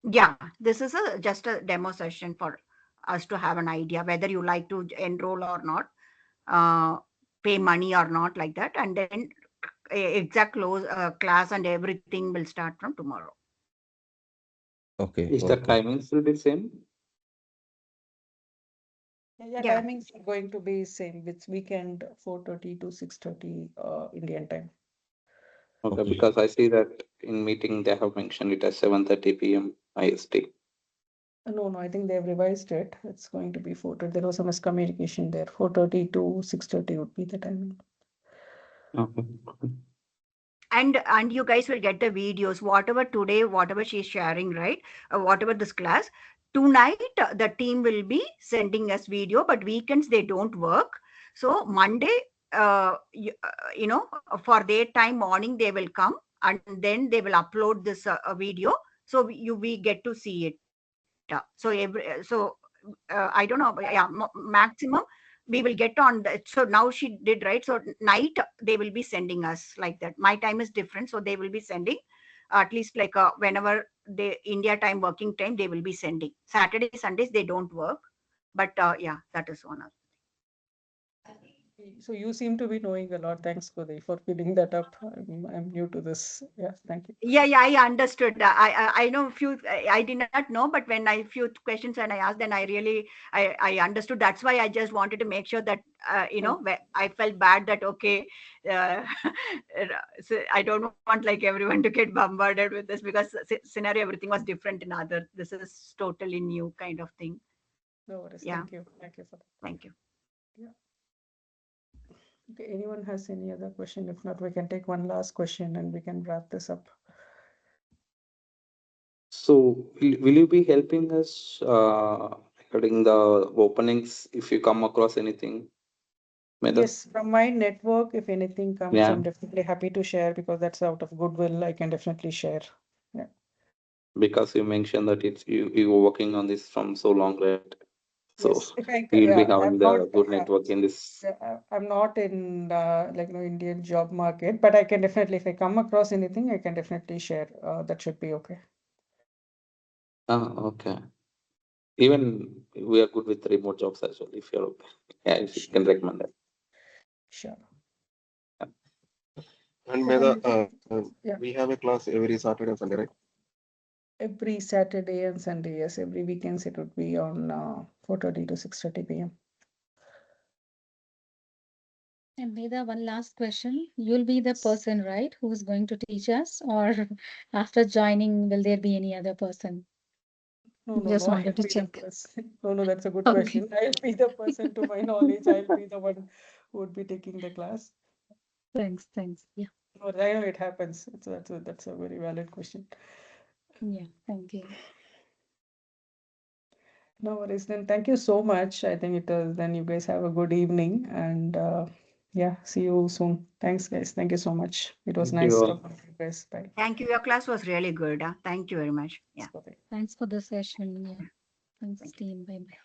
Yeah, this is just a demo session for us to have an idea whether you like to enroll or not, uh, pay money or not, like that. And then exact class and everything will start from tomorrow. Okay, Is the okay. timings will be same? Yeah, Yeah. timings are going to be same. It's weekend 4:30 to 6:30 Indian time. Okay, Okay. because I see that in meeting they have mentioned it as 7:30 p.m. IST. No, I think they've revised it. It's going to be 4:30. There was a miscommunication there. 4:30 to 6:30 would be the timing. Okay. And you guys will get the videos, whatever today, whatever she's sharing, right? Whatever this class tonight, the team will be sending us video, but weekends they don't work. So Monday, for their time morning they will come, and then they will upload this video, so we get to see it. So I don't know, yeah, maximum we will get on the, so now she did, right? So night they will be sending us like that. My time is different, so they will be sending at least like whenever the India time working time, they will be sending. Saturday, Sundays they don't work, but yeah, that is one of. So you seem to be knowing a lot. Thanks, Kodai, for filling that up. I'm new to this. Yeah, thank you. Yeah, I understood. I know a few. I did not know, but when I few questions when I asked, then I really I understood. That's why I just wanted to make sure that I felt bad that okay, uh, so I don't want like everyone to get bombarded with this because scenario everything was different in other. This is totally new kind of thing. No worries. Yeah. Thank you. Thank you for that. Thank you. Yeah. Okay, anyone has any other question? If not, we can take one last question and we can wrap this up. So will you be helping us regarding the openings if you come across anything? Whether- Yes, from my network, if anything comes, Yeah. I'm definitely happy to share because that's out of goodwill. I can definitely share. Yeah. Because you mentioned that you were working on this from so long, right? So Yes, if I, you'll be yeah, having I'm the not, good network in this. I'm not in like Indian job market, but I can definitely, if I come across anything, I can definitely share. That should be okay. Okay. Even we are good with remote jobs as well, if you're okay. Yeah, if you can recommend that. Sure. And So yeah. we have a class every Saturday and Sunday, right? Every Saturday and Sunday, yes. Every weekends it would be on 4:30 to 6:30 p.m. And Veda, one last question. You'll be the person, right, who's going to teach us, or after joining, will there be any other person? No, Just I'll wanted to be the check. person. No, that's a good Okay. question. I'll be the person, to my knowledge, I'll be the one who would be taking the class. Thanks. Yeah. No, I know it happens. That's a very valid question. Yeah, thank you. No worries. Then thank you so much. I think it is. Then you guys have a good evening and yeah, see you soon. Thanks, guys. Thank you so much. It was Thank nice you. talking to you guys. Bye. Thank you. Your class was really good. Thank you very much. Yeah. Thanks for the session. Yeah. Thanks, Thank you. team. Bye bye.